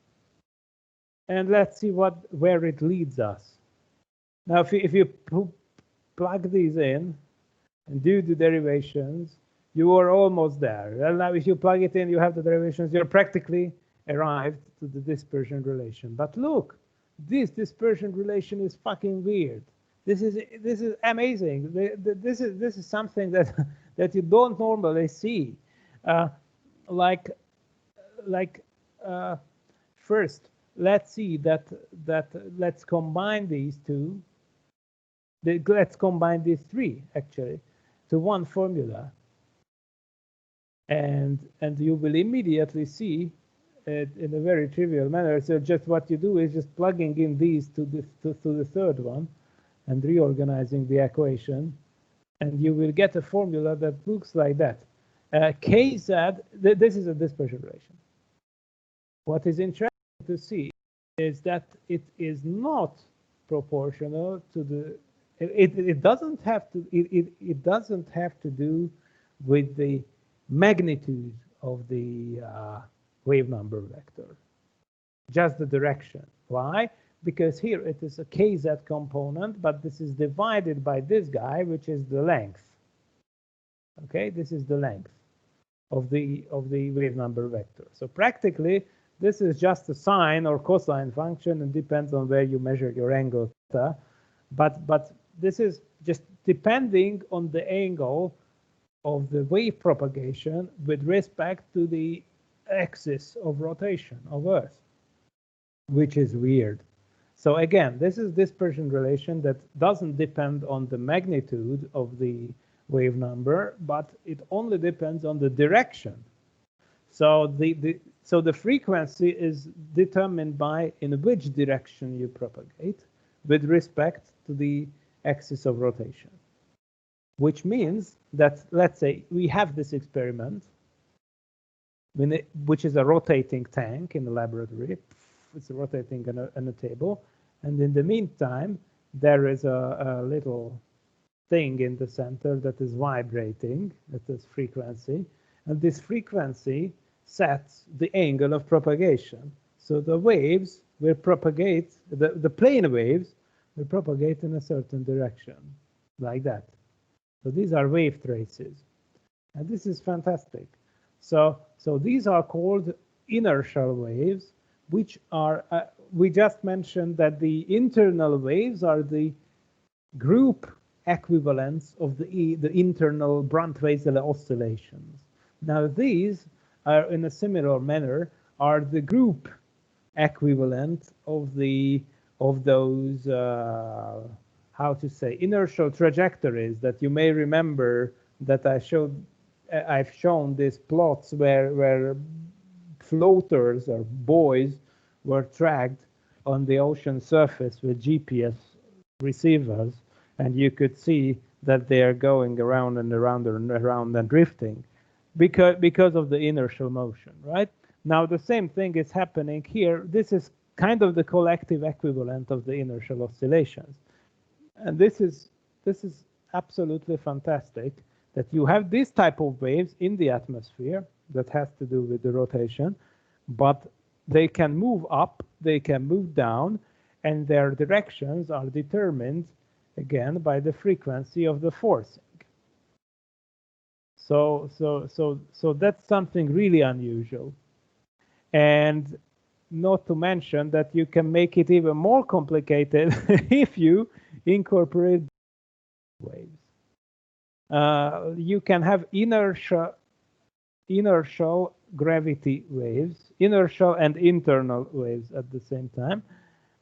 And let's see where it leads us. Now, if you plug these in and do the derivations, you are almost there. Well, now, if you plug it in, you have the derivations, you're practically arrived to the dispersion relation. But look, this dispersion relation is fucking weird. This is amazing. This is something that you don't normally see. First, let's see that let's combine these two. Let's combine these three actually to one formula. And you will immediately see it in a very trivial manner. So just what you do is just plugging in these to the third one and reorganizing the equation, and you will get a formula that looks like that. Kz, this is a dispersion relation. What is interesting to see is that it is not proportional to the. It doesn't have to do with the magnitude of the wave number vector, just the direction. Why? Because here it is a kz component, but this is divided by this guy, which is the length. Okay, this is the length of the wave number vector. So practically, this is just a sine or cosine function, and depends on where you measure your angle theta. But this is just depending on the angle of the wave propagation with respect to the axis of rotation of Earth, which is weird. So again, this is dispersion relation that doesn't depend on the magnitude of the wave number, but it only depends on the direction. So the frequency is determined by in which direction you propagate with respect to the axis of rotation. Which means that, let's say, we have this experiment, which is a rotating tank in the laboratory. It's rotating on a table. And in the meantime, there is a little thing in the center that is vibrating at this frequency. And this frequency sets the angle of propagation. So the waves will propagate, the plane waves will propagate in a certain direction, like that. So these are wave traces, and this is fantastic. So these are called inertial waves, which are, we just mentioned that the internal waves are the group equivalents of the internal Brandtweissele oscillations. Now these are, in a similar manner, are the group equivalent of those how to say, inertial trajectories that you may remember that I've shown these plots where floaters or buoys were tracked on the ocean surface with GPS receivers, and you could see that they are going around and around and around and drifting because of the inertial motion, right? Now the same thing is happening here. This is kind of the collective equivalent of the inertial oscillations. And this is absolutely fantastic, that you have this type of waves in the atmosphere that has to do with the rotation, but they can move up, they can move down, and their directions are determined again by the frequency of the forcing. So that's something really unusual. And not to mention that you can make it even more complicated if you incorporate waves. You can have inertial gravity waves, inertial and internal waves at the same time,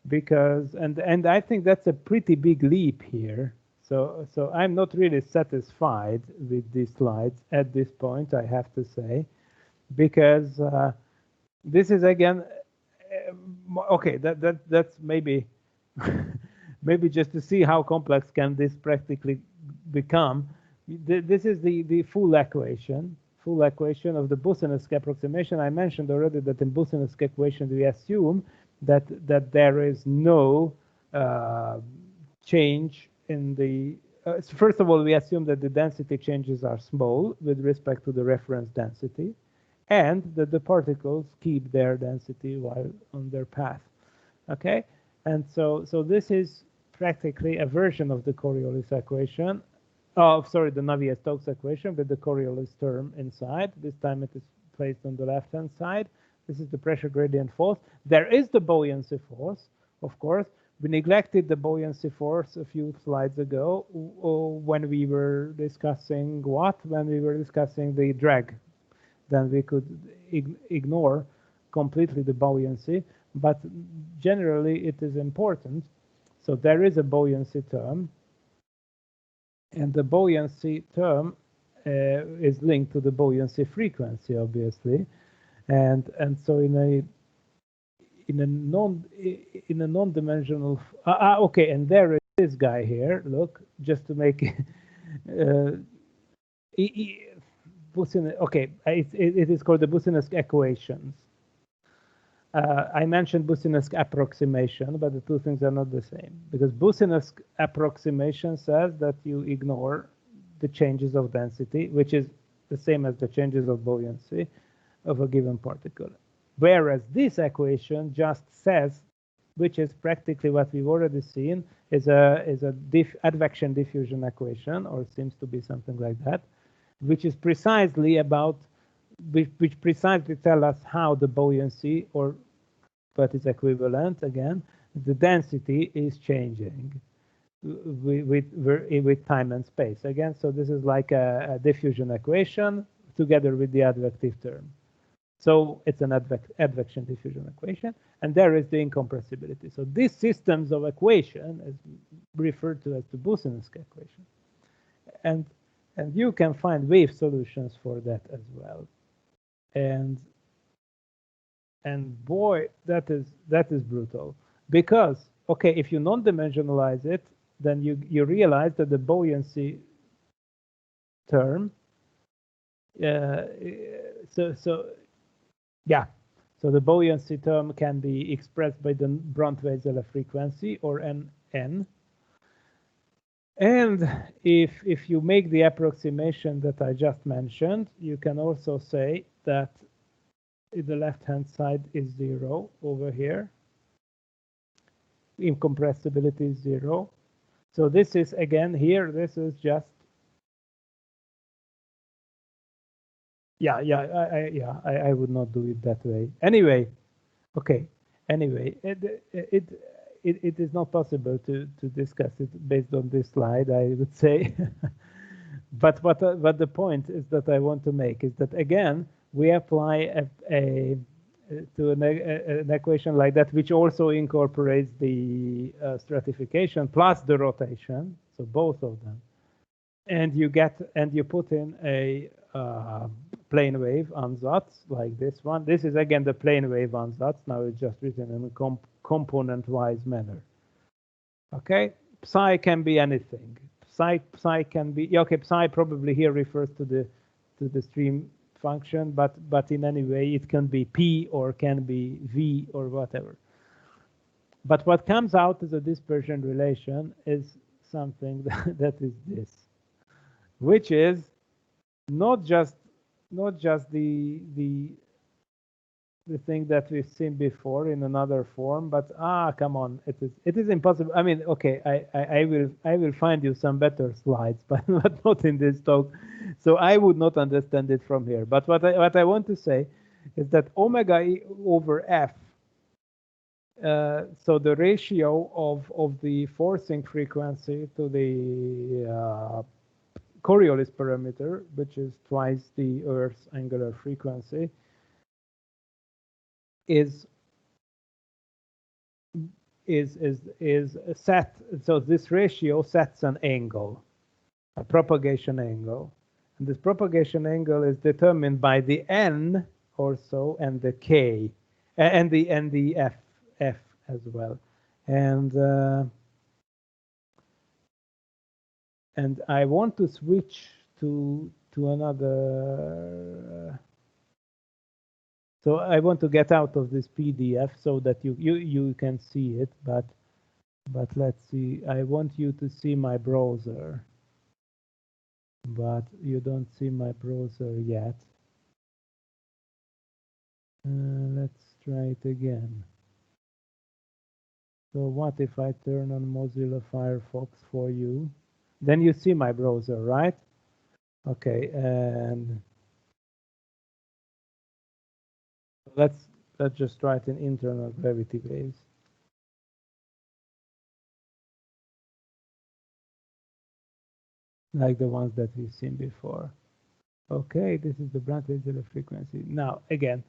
because and I think that's a pretty big leap here. So I'm not really satisfied with these slides at this point, I have to say, because this is again okay. That's maybe maybe just to see how complex can this practically become. This is the full equation of the Buoyancy approximation. I mentioned already that in Buoyancy equation we assume that there is no change in the. First of all, we assume that the density changes are small with respect to the reference density, and that the particles keep their density while on their path. Okay, and so this is practically a version of the Coriolis equation. Oh, sorry, the Navier-Stokes equation with the Coriolis term inside. This time it is placed on the left-hand side. This is the pressure gradient force. There is the buoyancy force, of course. We neglected the buoyancy force a few slides ago when we were discussing what? When we were discussing the drag. Then we could ignore completely the buoyancy, but generally it is important. So there is a buoyancy term, and the buoyancy term is linked to the buoyancy frequency, obviously, and so in a non-dimensional. Okay, and there is this guy here. Look, just to make it. Okay, it is called the Buoyancy equations. I mentioned Buoyancy approximation, but the two things are not the same, because Buoyancy approximation says that you ignore the changes of density, which is the same as the changes of buoyancy of a given particle. Whereas this equation just says, which is practically what we've already seen, is a advection diffusion equation, or seems to be something like that, which is precisely about, which precisely tell us how the buoyancy, or what is equivalent again, the density is changing with time and space again. So this is like a diffusion equation together with the advective term. So it's an advection diffusion equation, and there is the incompressibility. So these systems of equation is referred to as the Buoyancy equation, and you can find wave solutions for that as well. And boy, that is brutal, because okay, if you non-dimensionalize it, then you realize that the buoyancy term, so the buoyancy term can be expressed by the Bront-Weisel frequency, or n. And if you make the approximation that I just mentioned, you can also say that the left-hand side is 0 over here. Incompressibility is 0. So this is again here. This is just I would not do it that way. Anyway, okay. Anyway, it is not possible to discuss it based on this slide, I would say. But what the point is that I want to make is that again we apply an equation like that, which also incorporates the stratification plus the rotation, so both of them, and you put in a plane wave ansatz like this one. This is again the plane wave ansatz. Now it's just written in a component-wise manner. Okay, psi can be anything. Psi can be psi probably here refers to the stream function, but in any way it can be p or can be v or whatever. But what comes out as a dispersion relation is something that is this, which is not just the thing that we've seen before in another form, but come on, it is impossible. I mean, okay, I will find you some better slides, but not in this talk. So I would not understand it from here. But what I want to say is that omega E over F, so the ratio of the forcing frequency to the Coriolis parameter, which is twice the Earth's angular frequency, is set. So this ratio sets an angle, a propagation angle, and this propagation angle is determined by the n or so and the k and the f as well, and I want to switch to another. So I want to get out of this PDF so that you can see it, but let's see. I want you to see my browser, but you don't see my browser yet. Let's try it again. So what if I turn on Mozilla Firefox for you? Then you see my browser, right? Okay, and let's just write in internal gravity waves. Like the ones that we've seen before. Okay, this is the Brandt-Weiser frequency. Now, again.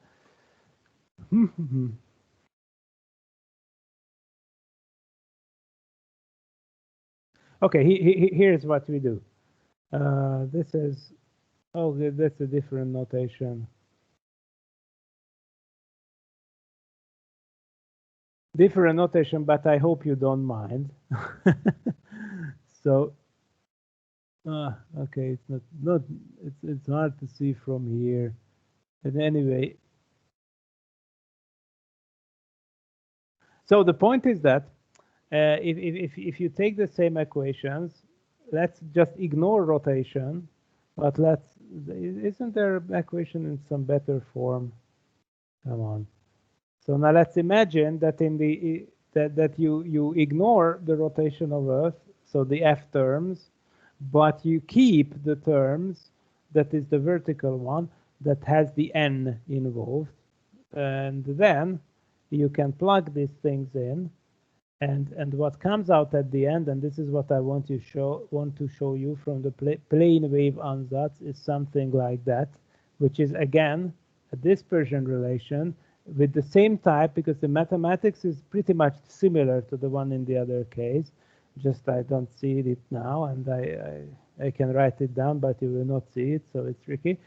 Okay, here's what we do. This is, oh, that's a different notation. Different notation, but I hope you don't mind. So, okay, it's hard to see from here. But anyway, so the point is that if you take the same equations, let's just ignore rotation, but isn't there an equation in some better form? Come on. So now let's imagine that that you ignore the rotation of Earth, so the F terms, but you keep the terms that is the vertical one that has the N involved, and then you can plug these things in, and what comes out at the end, and this is what I want to show you from the plane wave ansatz, is something like that, which is again a dispersion relation with the same type, because the mathematics is pretty much similar to the one in the other case. Just I don't see it now, and I can write it down, but you will not see it, so it's tricky.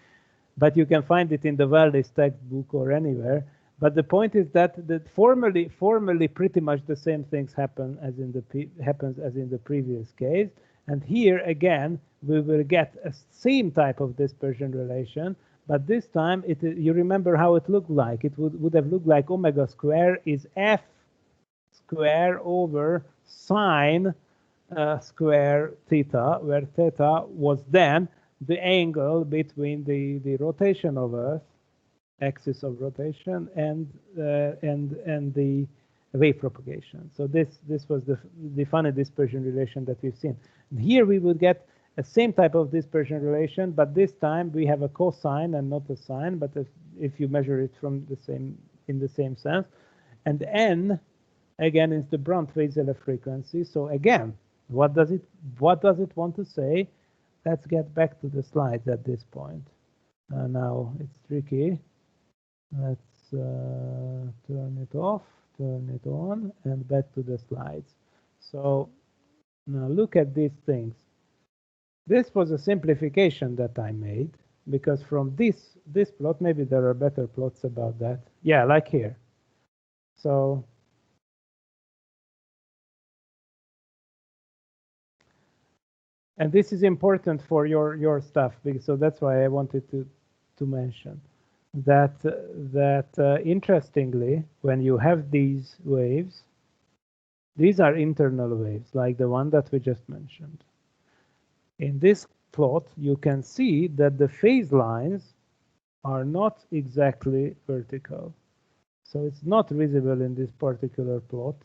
But you can find it in the Valdez textbook or anywhere. But the point is that formally pretty much the same things happens as in the previous case. And here again we will get a same type of dispersion relation, but this time you remember how it looked like. It would have looked like omega square is F square over sine square theta, where theta was then the angle between the rotation of Earth, axis of rotation, and the wave propagation. So this was the funny dispersion relation that we've seen. And here we would get a same type of dispersion relation, but this time we have a cosine and not a sine. But if you measure it from in the same sense, and n again is the Brandt-Weiser frequency. So again, what does it want to say? Let's get back to the slides at this point. Now it's tricky. Let's turn it off, turn it on, and back to the slides. So now look at these things. This was a simplification that I made, because from this plot, maybe there are better plots about that. Yeah, like here. So and this is important for your stuff, because so that's why I wanted to mention that interestingly, when you have these waves, These are internal waves, like the one that we just mentioned. In this plot, you can see that the phase lines are not exactly vertical. So it's not visible in this particular plot.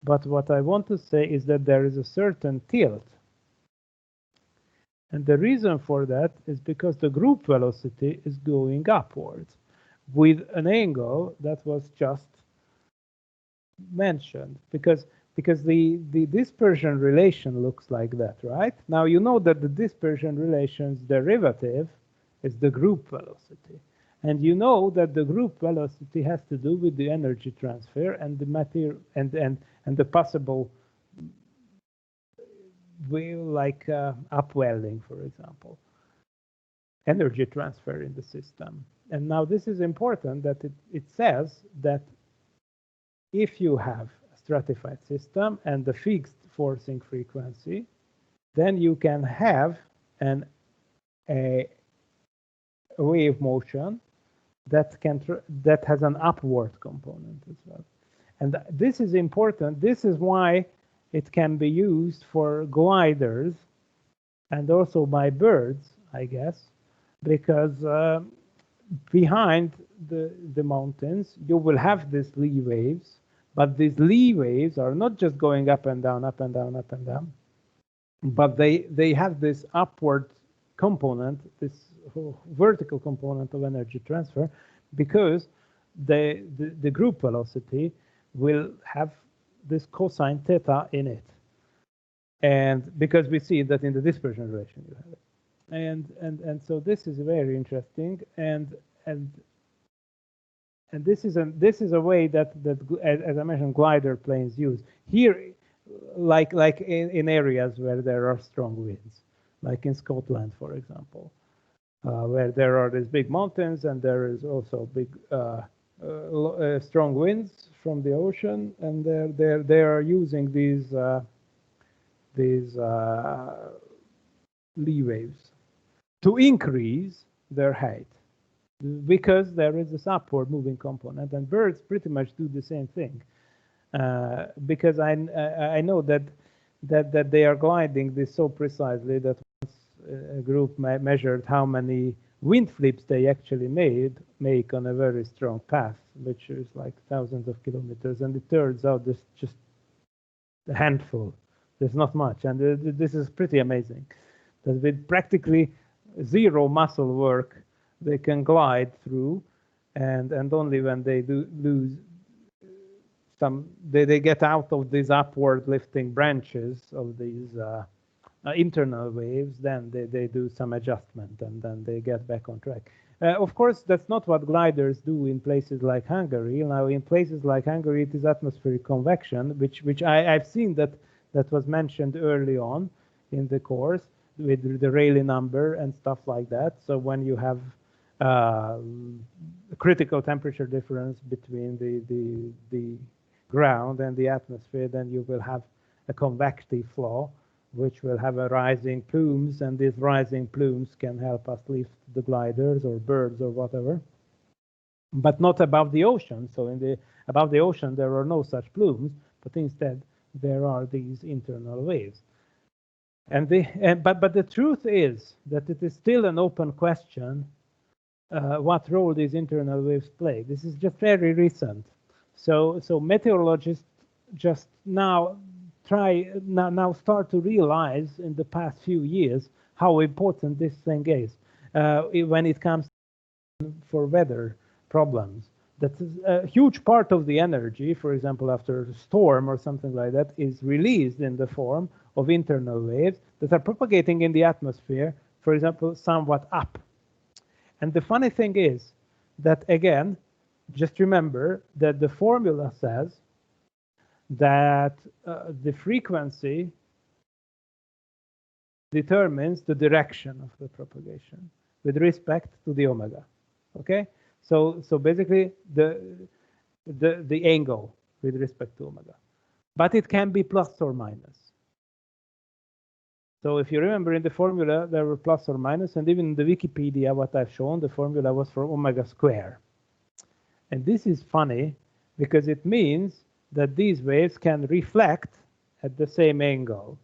But what I want to say is that there is a certain tilt. And the reason for that is because the group velocity is going upwards with an angle that was just mentioned, because the dispersion relation looks like that, right? Now you know that the dispersion relation's derivative is the group velocity. And you know that the group velocity has to do with the energy transfer and the material and the possible, like upwelling, for example, energy transfer in the system. And now this is important, that it says that if you have a stratified system and the fixed forcing frequency, then you can have a wave motion that has an upward component as well. And this is important. This is why it can be used for gliders and also by birds, I guess, because behind the mountains, you will have these lee waves, but these lee waves are not just going up and down, up and down, up and down, but they have this upward component, this vertical component of energy transfer, because the group velocity will have this cosine theta in it. And because we see that in the dispersion relation you have it. And so this is very interesting, and this is a way that as I mentioned, glider planes use here, like in areas where there are strong winds, like in Scotland, for example, where there are these big mountains and there is also big strong winds from the ocean, and they are using these lee waves to increase their height, because there is this upward moving component, and birds pretty much do the same thing. Because I know that they are gliding this so precisely that once a group measured how many wind flips they actually make on a very strong path, which is like thousands of kilometers, and it turns out there's just a handful. There's not much, and this is pretty amazing. That with practically zero muscle work, they can glide through, and only when they do lose some, they get out of these upward lifting branches of these internal waves, then they do some adjustment, and then they get back on track. Of course, that's not what gliders do in places like Hungary. Now, in places like Hungary, it is atmospheric convection, which I've seen that was mentioned early on in the course with the Rayleigh number and stuff like that. So when you have critical temperature difference between the ground and the atmosphere, then you will have a convective flow, which will have a rising plumes, and these rising plumes can help us lift the gliders or birds or whatever, but not above the ocean. So above the ocean, there are no such plumes, but instead there are these internal waves. And but the truth is that it is still an open question what role these internal waves play. This is just very recent. So meteorologists just now start to realize in the past few years how important this thing is when it comes for weather problems. That a huge part of the energy, for example, after a storm or something like that, is released in the form of internal waves that are propagating in the atmosphere, for example, somewhat up. And the funny thing is that, again, just remember that the formula says that the frequency determines the direction of the propagation with respect to the omega. Okay, so basically the angle with respect to omega, but it can be plus or minus. So if you remember, in the formula there were plus or minus, and even in the Wikipedia, what I've shown, the formula was for omega square. And this is funny because it means that these waves can reflect at the same angle.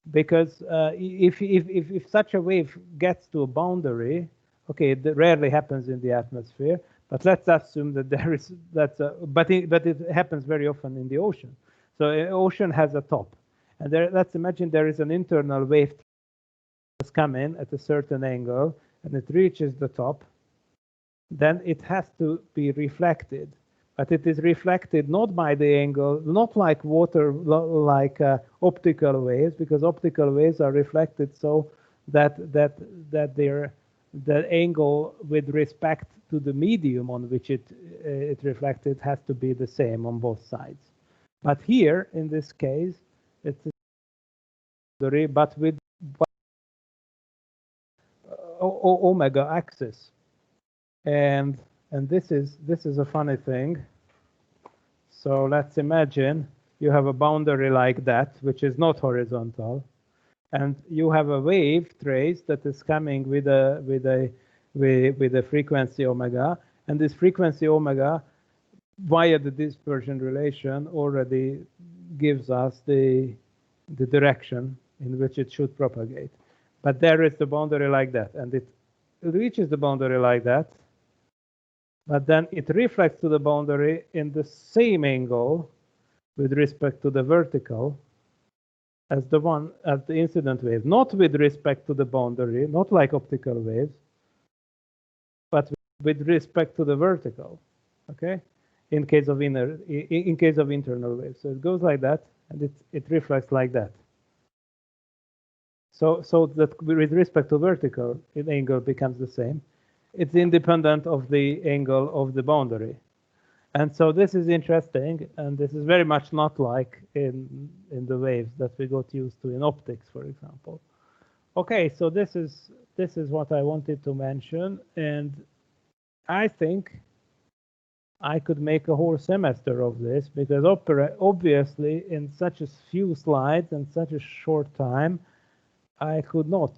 Because if such a wave gets to a boundary, okay, it rarely happens in the atmosphere, but let's assume that there is, but it happens very often in the ocean. So an ocean has a top, and let's imagine there is an internal wave that's come in at a certain angle, and it reaches the top, then it has to be reflected. But it is reflected not by the angle, not like water, like optical waves, because optical waves are reflected so that the angle with respect to the medium on which it reflected has to be the same on both sides. But here, in this case, it's but with omega axis, and this is a funny thing. So let's imagine you have a boundary like that, which is not horizontal, and you have a wave trace that is coming with a frequency omega, and this frequency omega, via the dispersion relation, already gives us the direction in which it should propagate. But there is the boundary like that, and it reaches the boundary like that, but then it reflects to the boundary in the same angle with respect to the vertical as the incident wave, not with respect to the boundary, not like optical waves, but with respect to the vertical, okay? In case of internal waves. So it goes like that, and it reflects like that. So that with respect to vertical, the angle becomes the same. It's independent of the angle of the boundary. And so this is interesting, and this is very much not like in the waves that we got used to in optics, for example. Okay, so this is what I wanted to mention, and I think I could make a whole semester of this, because obviously in such a few slides and such a short time, I could not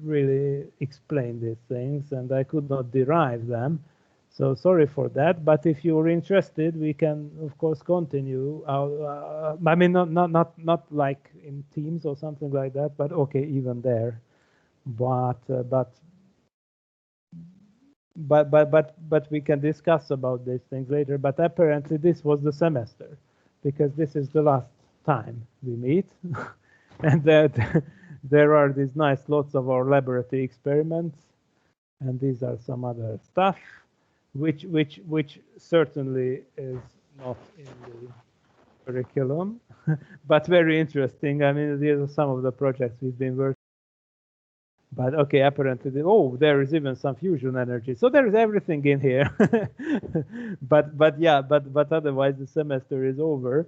really explain these things, and I could not derive them. So sorry for that, but if you're interested, we can of course continue. I mean, not like in Teams or something like that, but okay, even there. But we can discuss about these things later. But apparently this was the semester, because this is the last time we meet, and that there are these nice lots of our laboratory experiments, and these are some other stuff, which certainly is not in the curriculum, but very interesting. I mean, these are some of the projects we've been working. But okay, apparently, there is even some fusion energy. So there is everything in here. but otherwise the semester is over.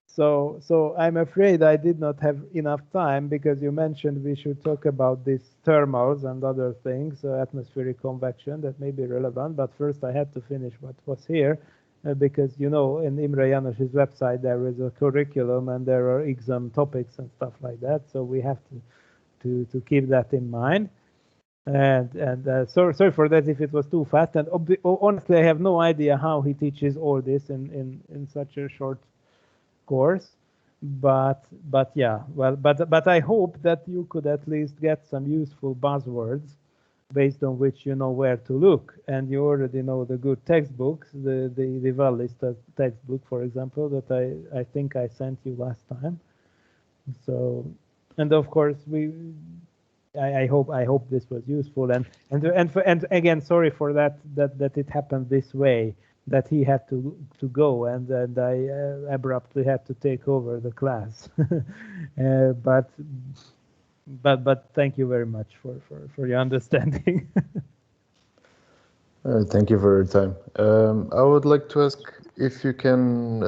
So I'm afraid I did not have enough time, because you mentioned we should talk about these thermals and other things, atmospheric convection, that may be relevant. But first I had to finish what was here, because in Imre János's website there is a curriculum and there are exam topics and stuff like that. So we have to keep that in mind. And sorry for that if it was too fast. And honestly, I have no idea how he teaches all this in such a short course, but yeah, well, but I hope that you could at least get some useful buzzwords based on which you know where to look, and you already know the good textbooks, the well-listed textbook, for example, that I think I sent you last time. So, and of course I hope this was useful, and again, sorry for that it happened this way, that he had to go, and I abruptly had to take over the class. But thank you very much for your understanding. Thank you for your time. I would like to ask if you can